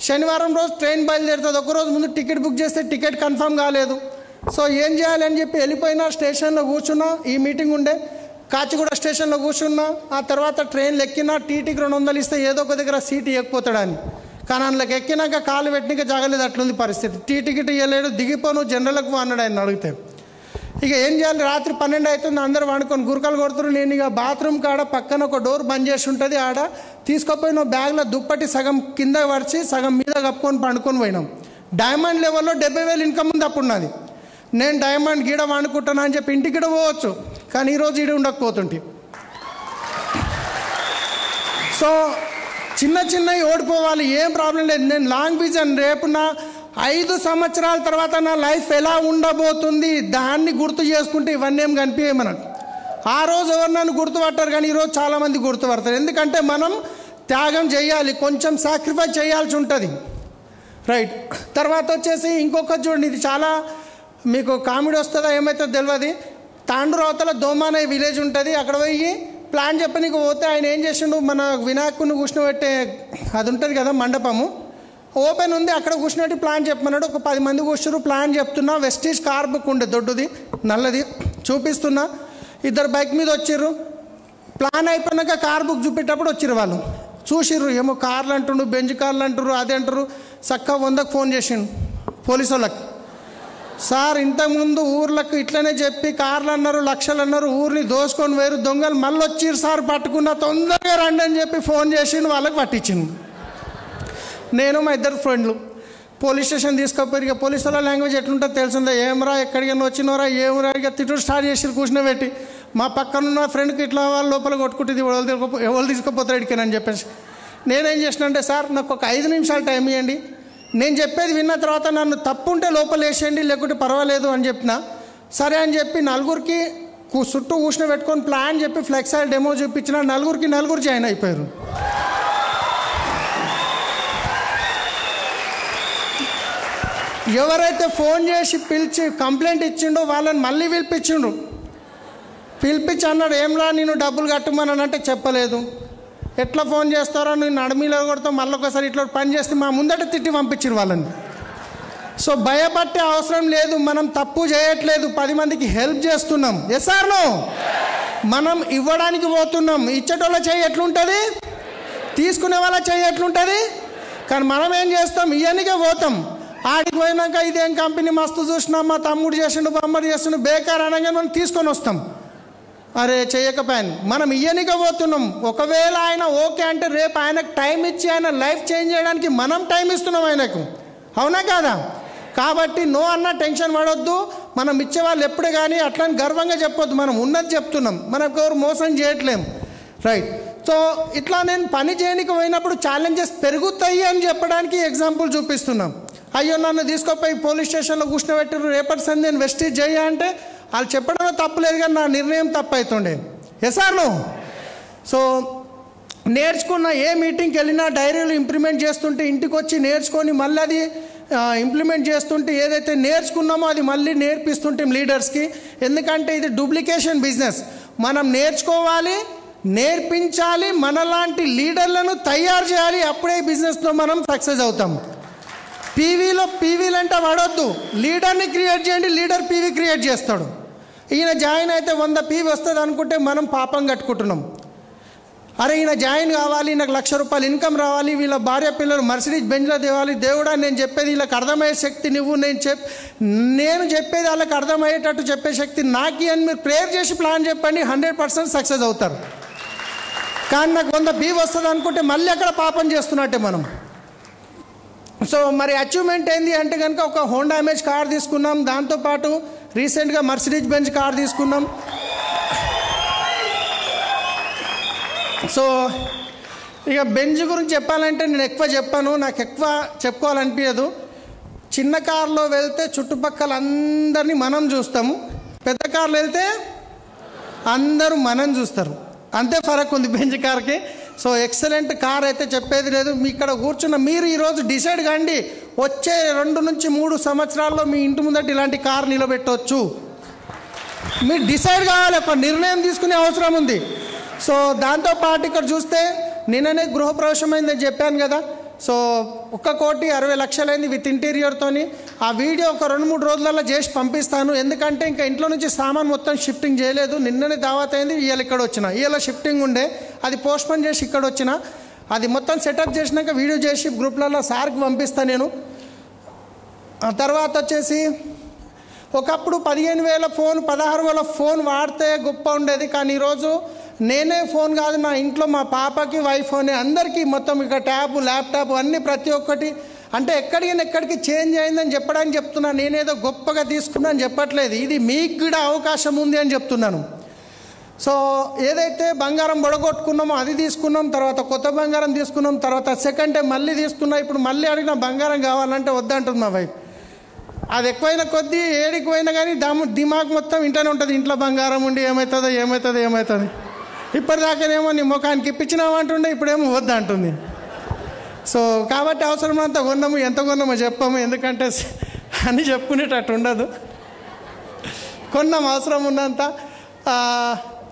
శనివారం రోజు ట్రైన్ బయలుదేరుతుంది. ఒకరోజు ముందు టికెట్ బుక్ చేస్తే టికెట్ కన్ఫర్మ్ కాలేదు. సో ఏం చేయాలి అని చెప్పి వెళ్ళిపోయినా. స్టేషన్లో కూర్చున్నా. ఈ మీటింగ్ ఉండే కాచిగూడ స్టేషన్లో కూర్చున్నా. ఆ తర్వాత ట్రైన్లు ఎక్కినా. టీటీకి 200 ఇస్తే ఏదో ఒక దగ్గర సీటు ఇవ్వకపోతాడని. కానీ అందులోకి ఎక్కినాక కాలు పెట్టినాక జాగలేదు. అట్లుంది పరిస్థితి. టికెట్ ఇవ్వలేడు. దిగిపోను, జనరల్కి అన్నాడు ఆయన అడిగితే. ఇక ఏం చేయాలి, రాత్రి 12 అవుతుంది. అందరూ వండుకొని గురకలు కొడుతున్నారు. నేను ఇక బాత్రూమ్ కాడ పక్కన ఒక డోర్ బంద్ చేసి ఉంటుంది. ఆడ తీసుకుపోయిన బ్యాగ్లో దుప్పటి సగం కింద పడిచి సగం మీద కప్పుకొని పండుకొని పోయినాం. డైమండ్ లెవెల్లో 70,000 ఇన్కమ్ ఉంది అప్పుడు నాది. నేను డైమండ్ గీడ వండుకుంటున్నా అని చెప్పి ఇంటికి పోవచ్చు, కానీ ఈరోజు ఈడ ఉండకపోతుంటే. సో చిన్నవి ఓడిపోవాలి, ఏం ప్రాబ్లం లేదు. నేను లాంగ్ విజన్, రేపు నా 5 సంవత్సరాల తర్వాత నా లైఫ్ ఎలా ఉండబోతుంది దాన్ని గుర్తు చేసుకుంటే ఇవన్నీ ఏం కనిపించాయి మనకు. ఆ రోజు ఎవరు నన్ను గుర్తుపట్టారు, కానీ ఈరోజు చాలామంది గుర్తుపడతారు. ఎందుకంటే మనం త్యాగం చేయాలి, కొంచెం సాక్రిఫైస్ చేయాల్సి ఉంటుంది. రైట్. తర్వాత వచ్చేసి ఇంకొకటి చూడండి, ఇది చాలా మీకు కామెడీ వస్తుందా ఏమైతే తెలియదు. తాండూరు అవతల దోమాన విలేజ్ ఉంటుంది. అక్కడ పోయి ప్లాన్ చెప్పనీకి పోతే ఆయన ఏం చేసిండు, మన వినాయకుడిని కూర్చోబెట్టే అది ఉంటుంది కదా మండపము, ఓపెన్ ఉంది. అక్కడ కూర్చున్నట్టు ప్లాన్ చెప్పమన్నాడు. ఒక 10 మంది కూర్చున్నారు. ప్లాన్ చెప్తున్నా. వెస్టీజ్ కార్ బుక్ ఉండే దొడ్డుది నల్లది చూపిస్తున్నా. 2 బైక్ మీద వచ్చిర్రు. ప్లాన్ అయిపోయినాక కార్ బుక్ చూపెట్టేటప్పుడు వచ్చిర్రు. వాళ్ళు చూసిర్రు, ఏమో కార్లు అంటుండ్రు, బెంజ్ కార్లు అంటారు, అది అంటారు. చక్కగా 100కు ఫోన్ చేసిండు పోలీసు వాళ్ళకి. సార్ ఇంతకుముందు ఊర్లకు ఇట్లనే చెప్పి కార్లు అన్నారు, లక్షలు అన్నారు, ఊరిని దోసుకొని వేరు దొంగలు మళ్ళీ వచ్చిర్రు సార్, పట్టుకున్న తొందరగా రండి అని చెప్పి ఫోన్ చేసిండు. వాళ్ళకి పట్టించిండు. నేను మా 2 ఫ్రెండ్లు పోలీస్ స్టేషన్ తీసుకుపోయి. ఇక పోలీసు వాళ్ళ లాంగ్వేజ్ ఎట్లుంటుందో తెలిసిందే. ఏమరా ఎక్కడికైనా వచ్చినవరా, ఏమరా, ఇక తిట్టుడు స్టార్ట్ చేసి కూర్చుని పెట్టి మా పక్కనున్న ఫ్రెండ్కి ఇట్లా వాళ్ళు లోపల కొట్టుకుంటుంది, ఎవరు తీసుకుపోతారు ఇడికేనని చెప్పేసి నేనేం చేసిన అంటే, సార్ నాకు ఒక 5 నిమిషాలు టైం ఇవ్వండి, నేను చెప్పేది విన్న తర్వాత నన్ను తప్పు ఉంటే లోపల వేసేయండి, లేకుంటే పర్వాలేదు అని చెప్పిన. సరే అని చెప్పి నలుగురికి చుట్టూ కూర్చుని పెట్టుకొని ప్లాన్ చెప్పి ఫ్లెక్సైల్ డెమో చూపించిన. నలుగురు జాయిన్ అయిపోయారు. ఎవరైతే ఫోన్ చేసి పిలిచి కంప్లైంట్ ఇచ్చిండో వాళ్ళని మళ్ళీ పిలిపించి అన్నాడు, ఏం రా నేను డబ్బులు కట్టమని అంటే చెప్పలేదు. ఎట్లా ఫోన్ చేస్తారో నేను నడిమిలో కొడతాం, మళ్ళీ ఒకసారి ఇట్లా పని చేస్తే మా ముందట తిట్టి పంపించారు వాళ్ళని. సో భయపట్టే అవసరం లేదు, మనం తప్పు చేయట్లేదు, 10 మందికి హెల్ప్ చేస్తున్నాం. Yes or no? మనం ఇవ్వడానికి పోతున్నాం. ఇచ్చేటోళ్ళ చేయి ఎట్లుంటుంది, తీసుకునే వాళ్ళ చేయి ఎట్లుంటుంది. కానీ మనం ఏం చేస్తాం, ఇవన్నీకే పోతాం. ఆడికి పోయినాక ఇదేం కంపెనీ మస్తు చూసినాం, మా తమ్ముడు చేసిండు, బొమ్మడు చేసిండు, బేకార్ అనగానే మనం తీసుకొని వస్తాం. అరే చేయకపోయాను, మనం ఇయ్యనిక పోతున్నాం. ఒకవేళ ఆయన ఓకే అంటే రేపు ఆయనకు టైం ఇచ్చి ఆయన లైఫ్ చేంజ్ చేయడానికి మనం టైం ఇస్తున్నాం ఆయనకు, అవునా కాదా? కాబట్టి నో అన్న టెన్షన్ పడొద్దు. మనం ఇచ్చేవాళ్ళు ఎప్పుడే కానీ అట్లా గర్వంగా చెప్పొద్దు, మనం ఉన్నది చెప్తున్నాం, మనకు ఎవరు మోసం చేయట్లేం, రైట్? సో ఇట్లా నేను పని చేయడానికి పోయినప్పుడు ఛాలెంజెస్ పెరుగుతాయి అని చెప్పడానికి ఎగ్జాంపుల్ చూపిస్తున్నాం. అయ్యో నన్ను తీసుకుపోయి పోలీస్ స్టేషన్లో కూర్చోబెట్టారు, రేపటి సంది నేను వెస్టేజ్ చేయ అంటే వాళ్ళు చెప్పడంలో తప్పులేదు, కానీ నా నిర్ణయం తప్పు అవుతుండే. Yes or no? సో నేర్చుకున్న ఏ మీటింగ్కి వెళ్ళినా డైరీలు ఇంప్లిమెంట్ చేస్తుంటే, ఇంటికి వచ్చి నేర్చుకొని మళ్ళీ అది ఇంప్లిమెంట్ చేస్తుంటే, ఏదైతే నేర్చుకున్నామో అది మళ్ళీ నేర్పిస్తుంటాం లీడర్స్కి. ఎందుకంటే ఇది డూప్లికేషన్ బిజినెస్. మనం నేర్చుకోవాలి, నేర్పించాలి, మనలాంటి లీడర్లను తయారు చేయాలి, అప్పుడే బిజినెస్లో మనం సక్సెస్ అవుతాం. పీవీలు అంటే వాడొద్దు, లీడర్ని క్రియేట్ చేయండి, లీడర్ పీవీ క్రియేట్ చేస్తాడు. ఈయన జాయిన్ అయితే 100 పీవీ వస్తుంది అనుకుంటే మనం పాపం కట్టుకుంటున్నాం. అరే ఈయన జాయిన్ కావాలి, నాకు ₹1,00,000 ఇన్కమ్ రావాలి, వీళ్ళ భార్య పిల్లలు మర్సిడీస్ బెంజ్లో తేవాలి, దేవుడా నేను చెప్పేది వీళ్ళకి అర్థమయ్యే శక్తి నువ్వు, నేను చెప్పేది వాళ్ళకి అర్థమయ్యేటట్టు చెప్పే శక్తి నాకి అని మీరు ప్రేయర్ చేసి ప్లాన్ చెప్పండి, 100% సక్సెస్ అవుతారు. కానీ నాకు 100 పీవీ వస్తుంది అనుకుంటే మళ్ళీ అక్కడ పాపం చేస్తున్నట్టే మనం. సో మరి అచీవ్మెంట్ ఏంది అంటే కనుక ఒక హోండా ఇమేజ్ కార్ తీసుకున్నాం, దాంతోపాటు రీసెంట్గా మర్సిడీస్ బెంజ్ కార్ తీసుకున్నాం. సో ఇక బెంజ్ గురించి చెప్పాలంటే నేను ఎక్కువ చెప్పాను, నాకు ఎక్కువ చెప్పుకోవాలనిపించదు. చిన్న కార్లో వెళ్తే చుట్టుపక్కల అందరినీ మనం చూస్తాము, పెద్ద కార్లో వెళ్తే అందరూ మనం చూస్తారు, అంతే ఫరక్ ఉంది బెంజ్ కార్కి. సో ఎక్సలెంట్ కార్ అయితే చెప్పేది లేదు. మీ ఇక్కడ కూర్చున్న మీరు ఈరోజు డిసైడ్ కాండి, వచ్చే 2 నుంచి 3 సంవత్సరాల్లో మీ ఇంటి ముందట ఇలాంటి కార్ నిలబెట్టవచ్చు. మీరు డిసైడ్ కావాలి, ఒక నిర్ణయం తీసుకునే అవసరం ఉంది. సో దాంతోపాటు ఇక్కడ చూస్తే నిన్ననే గృహప్రవేశం అయిందని చెప్పాను కదా. సో 1,60,00,000 అయింది విత్ ఇంటీరియర్తోని. ఆ వీడియో ఒక 2-3 రోజులలో చేసి పంపిస్తాను, ఎందుకంటే ఇంకా ఇంట్లో నుంచి సామాన్ మొత్తం షిఫ్టింగ్ చేయలేదు. నిన్ననే దావత్ అయింది, ఇవాళ ఇక్కడ వచ్చిన, ఇవాళ షిఫ్టింగ్ ఉండే, అది పోస్ట్పోన్ చేసి ఇక్కడ వచ్చిన. అది మొత్తం సెటప్ చేసినాక వీడియో చేసి గ్రూప్లలో సార్కి పంపిస్తాను నేను. తర్వాత వచ్చేసి ఒకప్పుడు 15,000 ఫోన్ 16,000 ఫోన్ వాడితే గొప్ప ఉండేది, కానీ ఈరోజు నేనే ఫోన్ కాదు, నా ఇంట్లో మా పాపకి వైఫ్ అని అందరికీ మొత్తం ఇక ట్యాబ్ ల్యాప్టాప్ అన్నీ ప్రతి ఒక్కటి, అంటే ఎక్కడికి చేంజ్ అయిందని చెప్పడానికి చెప్తున్నాను. నేనేదో గొప్పగా తీసుకున్నా అని చెప్పట్లేదు, ఇది మీకు కూడా అవకాశం ఉంది అని చెప్తున్నాను. సో ఏదైతే బంగారం బొడగొట్టుకున్నామో అది తీసుకున్నాం, తర్వాత కొత్త బంగారం తీసుకున్నాం, తర్వాత సెకండ్ టైం మళ్ళీ తీసుకున్నా. ఇప్పుడు మళ్ళీ అడిగిన బంగారం కావాలంటే వద్దంటుంది మా వైఫ్. అది ఎక్కువైన కొద్దీ ఏడికి పోయినా కానీ దిమాగ్ మొత్తం ఇంట్లోనే ఉంటుంది, ఇంట్లో బంగారం ఉండి ఏమవుతుంది. ఇప్పటిదాకానేమో నీ ముఖానికి ఇప్పించినావు అంటుండే, ఇప్పుడేమో వద్దు అంటుంది. సో కాబట్టి అవసరమంతా కొన్నాము, ఎంత కొన్నామో చెప్పాము, ఎందుకంటే అని చెప్పుకునేటట్టు ఉండదు. కొన్నాం అవసరం ఉన్నంత.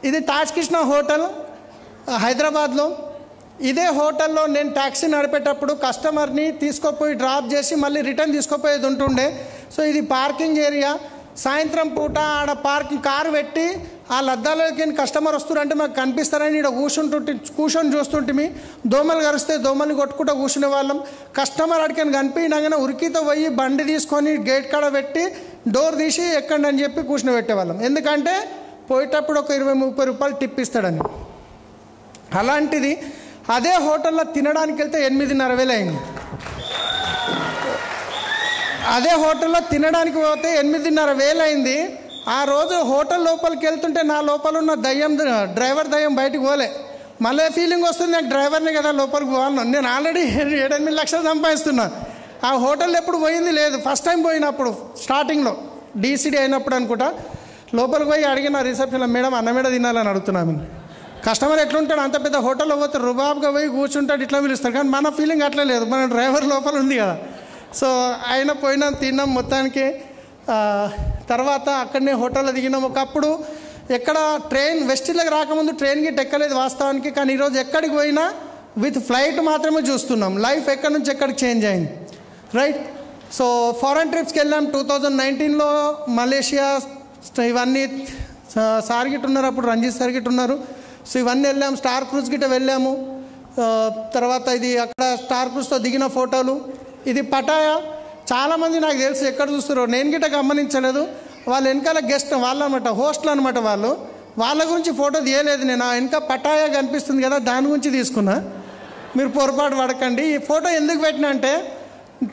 ఇది తాజ్ కృష్ణ హోటల్ హైదరాబాద్లో. ఇదే హోటల్లో నేను ట్యాక్సీ నడిపేటప్పుడు కస్టమర్ని తీసుకుపోయి డ్రాప్ చేసి మళ్ళీ రిటర్న్ తీసుకుపోయేది ఉంటుండే. సో ఇది పార్కింగ్ ఏరియా. సాయంత్రం పూట ఆడ పార్కింగ్ కారు పెట్టి ఆ లద్దాలకి కస్టమర్ వస్తున్నారంటే మాకు కనిపిస్తారని ఇక్కడ కూర్చొని చూస్తుంటే దోమలు కరిస్తే దోమల్ని కొట్టుకుంటూ కూర్చునే వాళ్ళం. కస్టమర్ అడిగిన కనిపించగానే ఉరికితో పోయి బండి తీసుకొని గేట్ కాడ పెట్టి డోర్ తీసి ఎక్కండి అని చెప్పి కూర్చుని పెట్టేవాళ్ళం, ఎందుకంటే పోయేటప్పుడు ఒక 20-30 రూపాయలు టిప్ ఇస్తాడని. అలాంటిది అదే హోటల్లో తినడానికి వెళ్తే 8,500 అయింది. అదే హోటల్లో తినడానికి పోతే 8,500 అయింది. ఆ రోజు హోటల్ లోపలికి వెళ్తుంటే నా లోపల ఉన్న దయ్యం, డ్రైవర్ దయ్యం బయటకు పోలే. మళ్ళీ ఫీలింగ్ వస్తుంది, నాకు డ్రైవర్ని కదా లోపలికి పోవాలను. నేను ఆల్రెడీ 7-8 లక్షలు సంపాదిస్తున్నా. ఆ హోటల్ ఎప్పుడు పోయింది లేదు. ఫస్ట్ టైం పోయినప్పుడు స్టార్టింగ్లో డీసీడీ అయినప్పుడు అనుకుంటా, లోపలికి పోయి అడిగిన రిసెప్షన్లో, మేడం అన్నమేడ తినాలని అడుగుతున్నాను. కస్టమర్ ఎట్లుంటాడు, అంత పెద్ద హోటల్లో పోతే రుబాబ్గా పోయి కూర్చుంటాడు, ఇట్లా పిలుస్తాడు. కానీ మన ఫీలింగ్ అట్లా లేదు, మన డ్రైవర్ లోపల ఉంది కదా. సో ఆయన పోయినాం, తిన్నాం మొత్తానికి. తర్వాత అక్కడనే హోటల్లో దిగినాం. ఒకప్పుడు ఎక్కడ ట్రైన్ వెస్టిల్కి రాకముందు ట్రైన్కి ఎక్కలేదు వాస్తవానికి. కానీ ఈరోజు ఎక్కడికి పోయినా విత్ ఫ్లైట్ మాత్రమే చూస్తున్నాం. లైఫ్ ఎక్కడి నుంచి ఎక్కడికి చేంజ్ అయింది, రైట్. సో ఫారెన్ ట్రిప్స్కి వెళ్ళాం 2019లో. మలేషియా ఇవన్నీ సార్ గిట్ ఉన్నారు, అప్పుడు రంజిత్ సార్ గిట్ ఉన్నారు. సో ఇవన్నీ వెళ్ళాము. స్టార్ క్రూజ్ గిట్ట వెళ్ళాము. తర్వాత ఇది అక్కడ స్టార్ క్రూజ్తో దిగిన ఫోటోలు. ఇది పటాయా. చాలామంది నాకు తెలుసు ఎక్కడ చూస్తారో, నేను గిట్ట గమనించలేదు. వాళ్ళ వెనకాల గెస్ట్ వాళ్ళు అనమాట, హోస్ట్లు అనమాట వాళ్ళు. వాళ్ళ గురించి ఫోటో తీయలేదు నేను. ఆ వెనక పటాయా కనిపిస్తుంది కదా, దాని గురించి తీసుకున్నా. మీరు పొరపాటు పడకండి. ఈ ఫోటో ఎందుకు పెట్టినా అంటే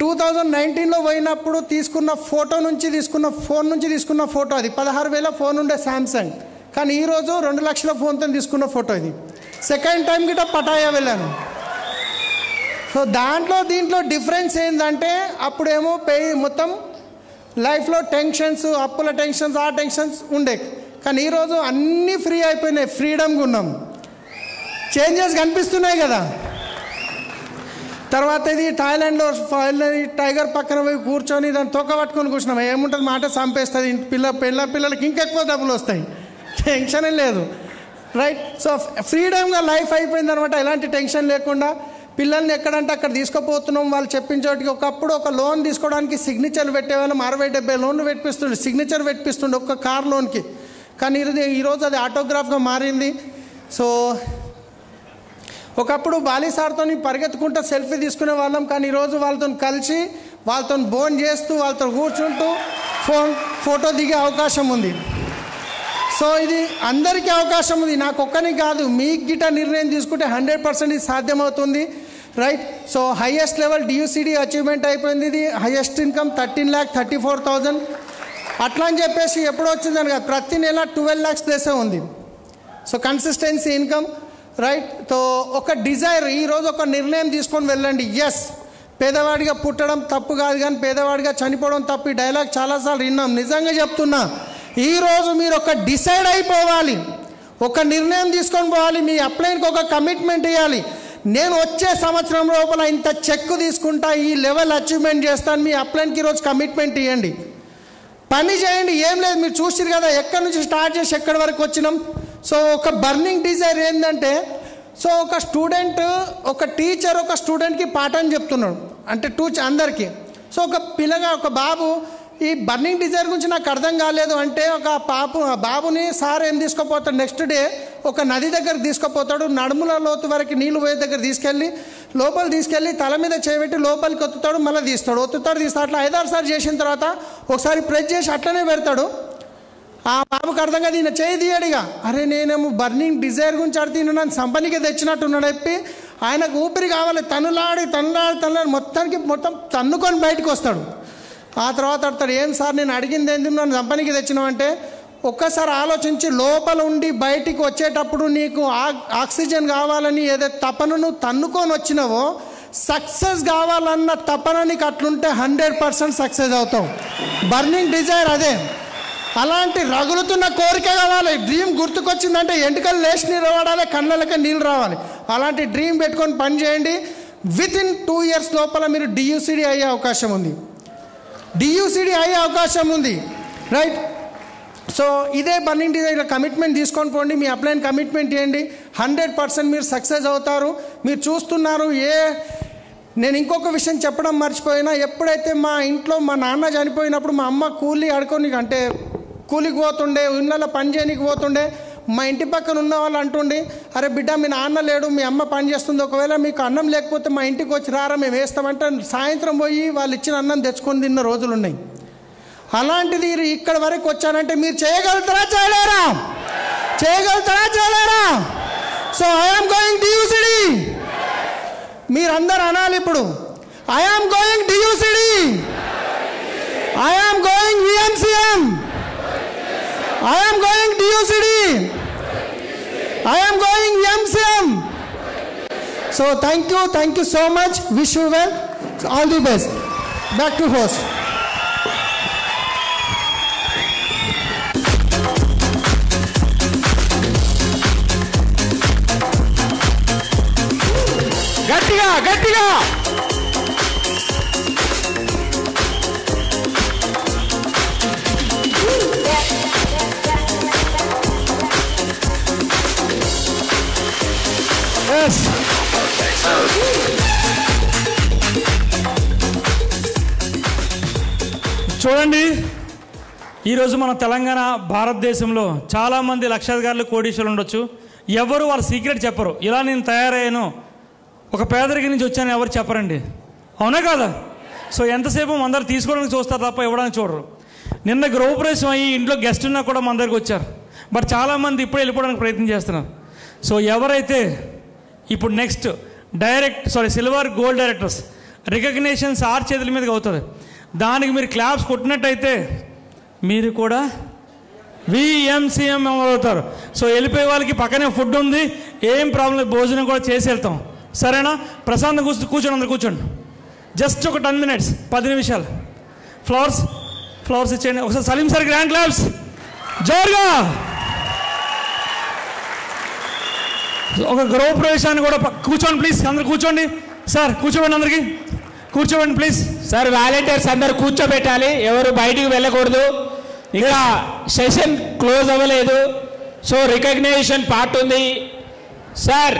2019లో పోయినప్పుడు తీసుకున్న ఫోటో నుంచి తీసుకున్న ఫోన్ నుంచి తీసుకున్న ఫోటో. అది 16,000 ఫోన్ ఉండే శాంసంగ్. కానీ ఈరోజు 2 లక్షల ఫోన్తో తీసుకున్న ఫోటో ఇది. సెకండ్ టైం గిట్ట పటాయా వెళ్ళాను. సో దీంట్లో డిఫరెన్స్ ఏంటంటే, అప్పుడేమో మొత్తం లైఫ్లో టెన్షన్స్, అప్పుల టెన్షన్స్, ఆ టెన్షన్స్ ఉండే. కానీ ఈరోజు అన్నీ ఫ్రీ అయిపోయినాయి, ఫ్రీడమ్గా ఉన్నాం. చేంజెస్ కనిపిస్తున్నాయి కదా. తర్వాత ఇది థాయిలాండ్లో టైగర్ పక్కన పోయి కూర్చొని దాన్ని తొక్క పట్టుకొని కూర్చున్నాం. ఏముంటుంది, మాట చంపేస్తుంది. పిల్లలకి ఇంకెక్కువ డబ్బులు వస్తాయి, టెన్షనే లేదు, రైట్. సో ఫ్రీడమ్గా లైఫ్ అయిపోయింది అనమాట. ఎలాంటి టెన్షన్ లేకుండా పిల్లల్ని ఎక్కడంటే అక్కడ తీసుకుపోతున్నాం. వాళ్ళు చెప్పిన చోటికి. ఒకప్పుడు ఒక లోన్ తీసుకోవడానికి సిగ్నేచర్లు పెట్టేవాళ్ళం. 60-70 లోన్లు పెట్టిస్తుండే, సిగ్నేచర్ పెట్టిస్తుండే ఒక్క కార్ లోన్కి. కానీ ఈరోజు అది ఆటోగ్రాఫ్గా మారింది. సో ఒకప్పుడు బాలీ సార్తో పరిగెత్తుకుంటూ సెల్ఫీ తీసుకునే వాళ్ళం. కానీ ఈరోజు వాళ్ళతో కలిసి, వాళ్ళతో బోన్ చేస్తూ, వాళ్ళతో కూర్చుంటూ ఫోటో దిగే అవకాశం ఉంది. సో ఇది అందరికీ అవకాశం ఉంది, నాకు ఒక్కరికి కాదు. మీకు గిట్ట నిర్ణయం తీసుకుంటే 100% ఇది సాధ్యమవుతుంది, right. So highest level DUCD achievement అయిపోయింది. ఇది హైయెస్ట్ ఇన్కమ్ 13,34,000. అట్లా అని చెప్పేసి ఎప్పుడు వచ్చిందని కాదు, ప్రతి నెల 12 lakhs దేశం ఉంది. So consistency income, right. So ఒక డిజైర్, ఈరోజు ఒక నిర్ణయం తీసుకొని వెళ్ళండి. ఎస్, పేదవాడిగా పుట్టడం తప్పు కాదు, కానీ పేదవాడిగా చనిపోవడం తప్పు. ఈ డైలాగ్ చాలాసార్లు విన్నాం. నిజంగా చెప్తున్నా, ఈరోజు మీరు ఒక డిసైడ్ అయిపోవాలి, ఒక నిర్ణయం తీసుకొని పోవాలి. మీ అప్లైన్కి ఒక కమిట్మెంట్ ఇవ్వాలి. నేను వచ్చే సంవత్సరం లోపల ఇంత చెక్ తీసుకుంటా, ఈ లెవెల్ అచీవ్మెంట్ చేస్తాను. మీ అప్లైన్కి ఈరోజు కమిట్మెంట్ ఇవ్వండి, పని చేయండి. ఏం లేదు, మీరు చూసిరు కదా ఎక్కడి నుంచి స్టార్ట్ చేసి ఎక్కడి వరకు వచ్చినాం. సో ఒక బర్నింగ్ డిజైర్ ఏంటంటే, సో ఒక స్టూడెంట్, ఒక టీచర్ ఒక స్టూడెంట్కి పాఠం చెప్తున్నాడు అంటే అందరికీ. సో ఒక బాబు ఈ బర్నింగ్ డిజైర్ గురించి నాకు అర్థం కాలేదు అంటే, ఒక బాబుని సార్ ఏం తీసుకుపోతాడు, నెక్స్ట్ డే ఒక నది దగ్గర తీసుకుపోతాడు. నడుముల లోతు వరకు నీళ్ళు పోయే దగ్గర లోపల తీసుకెళ్ళి తల మీద చేయబెట్టి లోపలికి ఒత్తుతాడు, మళ్ళీ తీస్తాడు. అట్లా 5-6 సార్లు చేసిన తర్వాత ఒకసారి ప్రెస్ చేసి అట్లనే పెడతాడు. ఆ బాబుకి అర్థం కాదు, ఈయన చేయి తీయడిగా. అరే నేనేమో బర్నింగ్ డిజైర్ గురించి అడిగిన నన్ను సంపనికి తెచ్చినట్టున్నాడు చెప్పి ఆయనకు ఊపిరి కావాలి. తనులాడి మొత్తం తన్నుకొని బయటకు వస్తాడు. ఆ తర్వాత అడతాడు, ఏం సార్ నేను అడిగింది ఏంది, నన్ను సంపనికి తెచ్చినావంటే, ఒక్కసారి ఆలోచించి లోపల ఉండి బయటికి వచ్చేటప్పుడు నీకు ఆక్సిజన్ కావాలని ఏదైతే తపన నువ్వు తన్నుకొని వచ్చినావో, సక్సెస్ కావాలన్న తపన నీకు అట్లుంటే 100% సక్సెస్ అవుతావు. బర్నింగ్ డిజైర్ అదే. అలాంటి రగులుతున్న కోరిక కావాలి. డ్రీమ్ గుర్తుకొచ్చిందంటే ఎంటికలు లేచి నిలబడాలి, కళ్ళకి నీళ్ళు రావాలి. అలాంటి డ్రీమ్ పెట్టుకొని పని చేయండి. వితిన్ 2 years లోపల మీరు DUCD అయ్యే అవకాశం ఉంది, రైట్. సో ఇదే బర్నింగ్ డిజైర్ కమిట్మెంట్ తీసుకొని పోండి. మీ అప్లైన్ కమిట్మెంట్ ఇవ్వండి, 100% మీరు సక్సెస్ అవుతారు. మీరు చూస్తున్నారు. నేను ఇంకొక విషయం చెప్పడం మర్చిపోయినా, ఎప్పుడైతే మా ఇంట్లో మా నాన్న చనిపోయినప్పుడు మా అమ్మ కూలికి పోతుండే, ఇళ్ళలో పని చేయడానికి పోతుండే. మా ఇంటి పక్కన ఉన్న వాళ్ళు అంటుండే, అరే బిడ్డ మీ నాన్న లేడు, మీ అమ్మ పని చేస్తుంది, ఒకవేళ మీకు అన్నం లేకపోతే మా ఇంటికి వచ్చి రారా, మేము వేస్తామంటే సాయంత్రం పోయి వాళ్ళు ఇచ్చిన అన్నం తెచ్చుకొని తిన్న రోజులు ఉన్నాయి. అలాంటిది ఇక్కడ వరకు వచ్చానంటే మీరు చేయగలుగుతారా చేయలేరా? So I'm going DUCD. మీరందరూ అనాలి ఇప్పుడు, I'm going DUCD, I'm going VMCM, I am going DUCD. I am going MCM. So thank you so much. Wish you well. All the best. Back to host. గట్టిగా గట్టిగా చూడండి, ఈరోజు మన తెలంగాణ భారతదేశంలో చాలామంది లక్షాధికారులు కోటీశ్వరులు ఉండొచ్చు. ఎవరు వాళ్ళ సీక్రెట్ చెప్పరు. ఇలా నేను తయారయ్యాను, ఒక పేదరికం నుంచి వచ్చాను ఎవరు చెప్పరండి. అవునా కాదా? సో ఎంతసేపు అందరు తీసుకోవడానికి చూస్తారు తప్ప ఇవ్వడానికి చూడరు. నిన్న గృహప్రవేశం అయ్యి ఇంట్లో గెస్ట్ ఉన్నా కూడా మన దగ్గరికి వచ్చారు. బట్ చాలామంది ఇప్పుడే వెళ్ళిపోవడానికి ప్రయత్నం చేస్తున్నారు. సో ఎవరైతే ఇప్పుడు next silver gold directors recognitions 6 చేతుల మీదకి అవుతుంది. దానికి మీరు క్లాప్స్ కొట్టినట్టయితే మీరు కూడా VMCM అవుతారు. సో వెళ్ళిపోయే వాళ్ళకి పక్కనే ఫుడ్ ఉంది, ఏం ప్రాబ్లం లేదు, భోజనం కూడా చేసి వెళ్తాం. సరేనా? ప్రశాంతం కూర్చోండి, అందరు కూర్చోండి. జస్ట్ ఒక 10 minutes, 10 నిమిషాలు. ఫ్లవర్స్ ఇచ్చేయండి. ఒకసారి సలీం సార్ గ్రాండ్ క్లాప్స్ జోరుగా. ఒక గృహప్రవేశాన్ని కూడా కూర్చోండి ప్లీజ్, అందరు కూర్చోండి. సార్ కూర్చోండి, అందరికి కూర్చోండి ప్లీజ్. సార్ వాలంటీర్స్ అందరు కూర్చోబెట్టాలి, ఎవరు బయటికి వెళ్ళకూడదు. ఇంకా సెషన్ క్లోజ్ అవ్వలేదు. సో రికగ్నిషన్ పార్ట్ ఉంది సార్.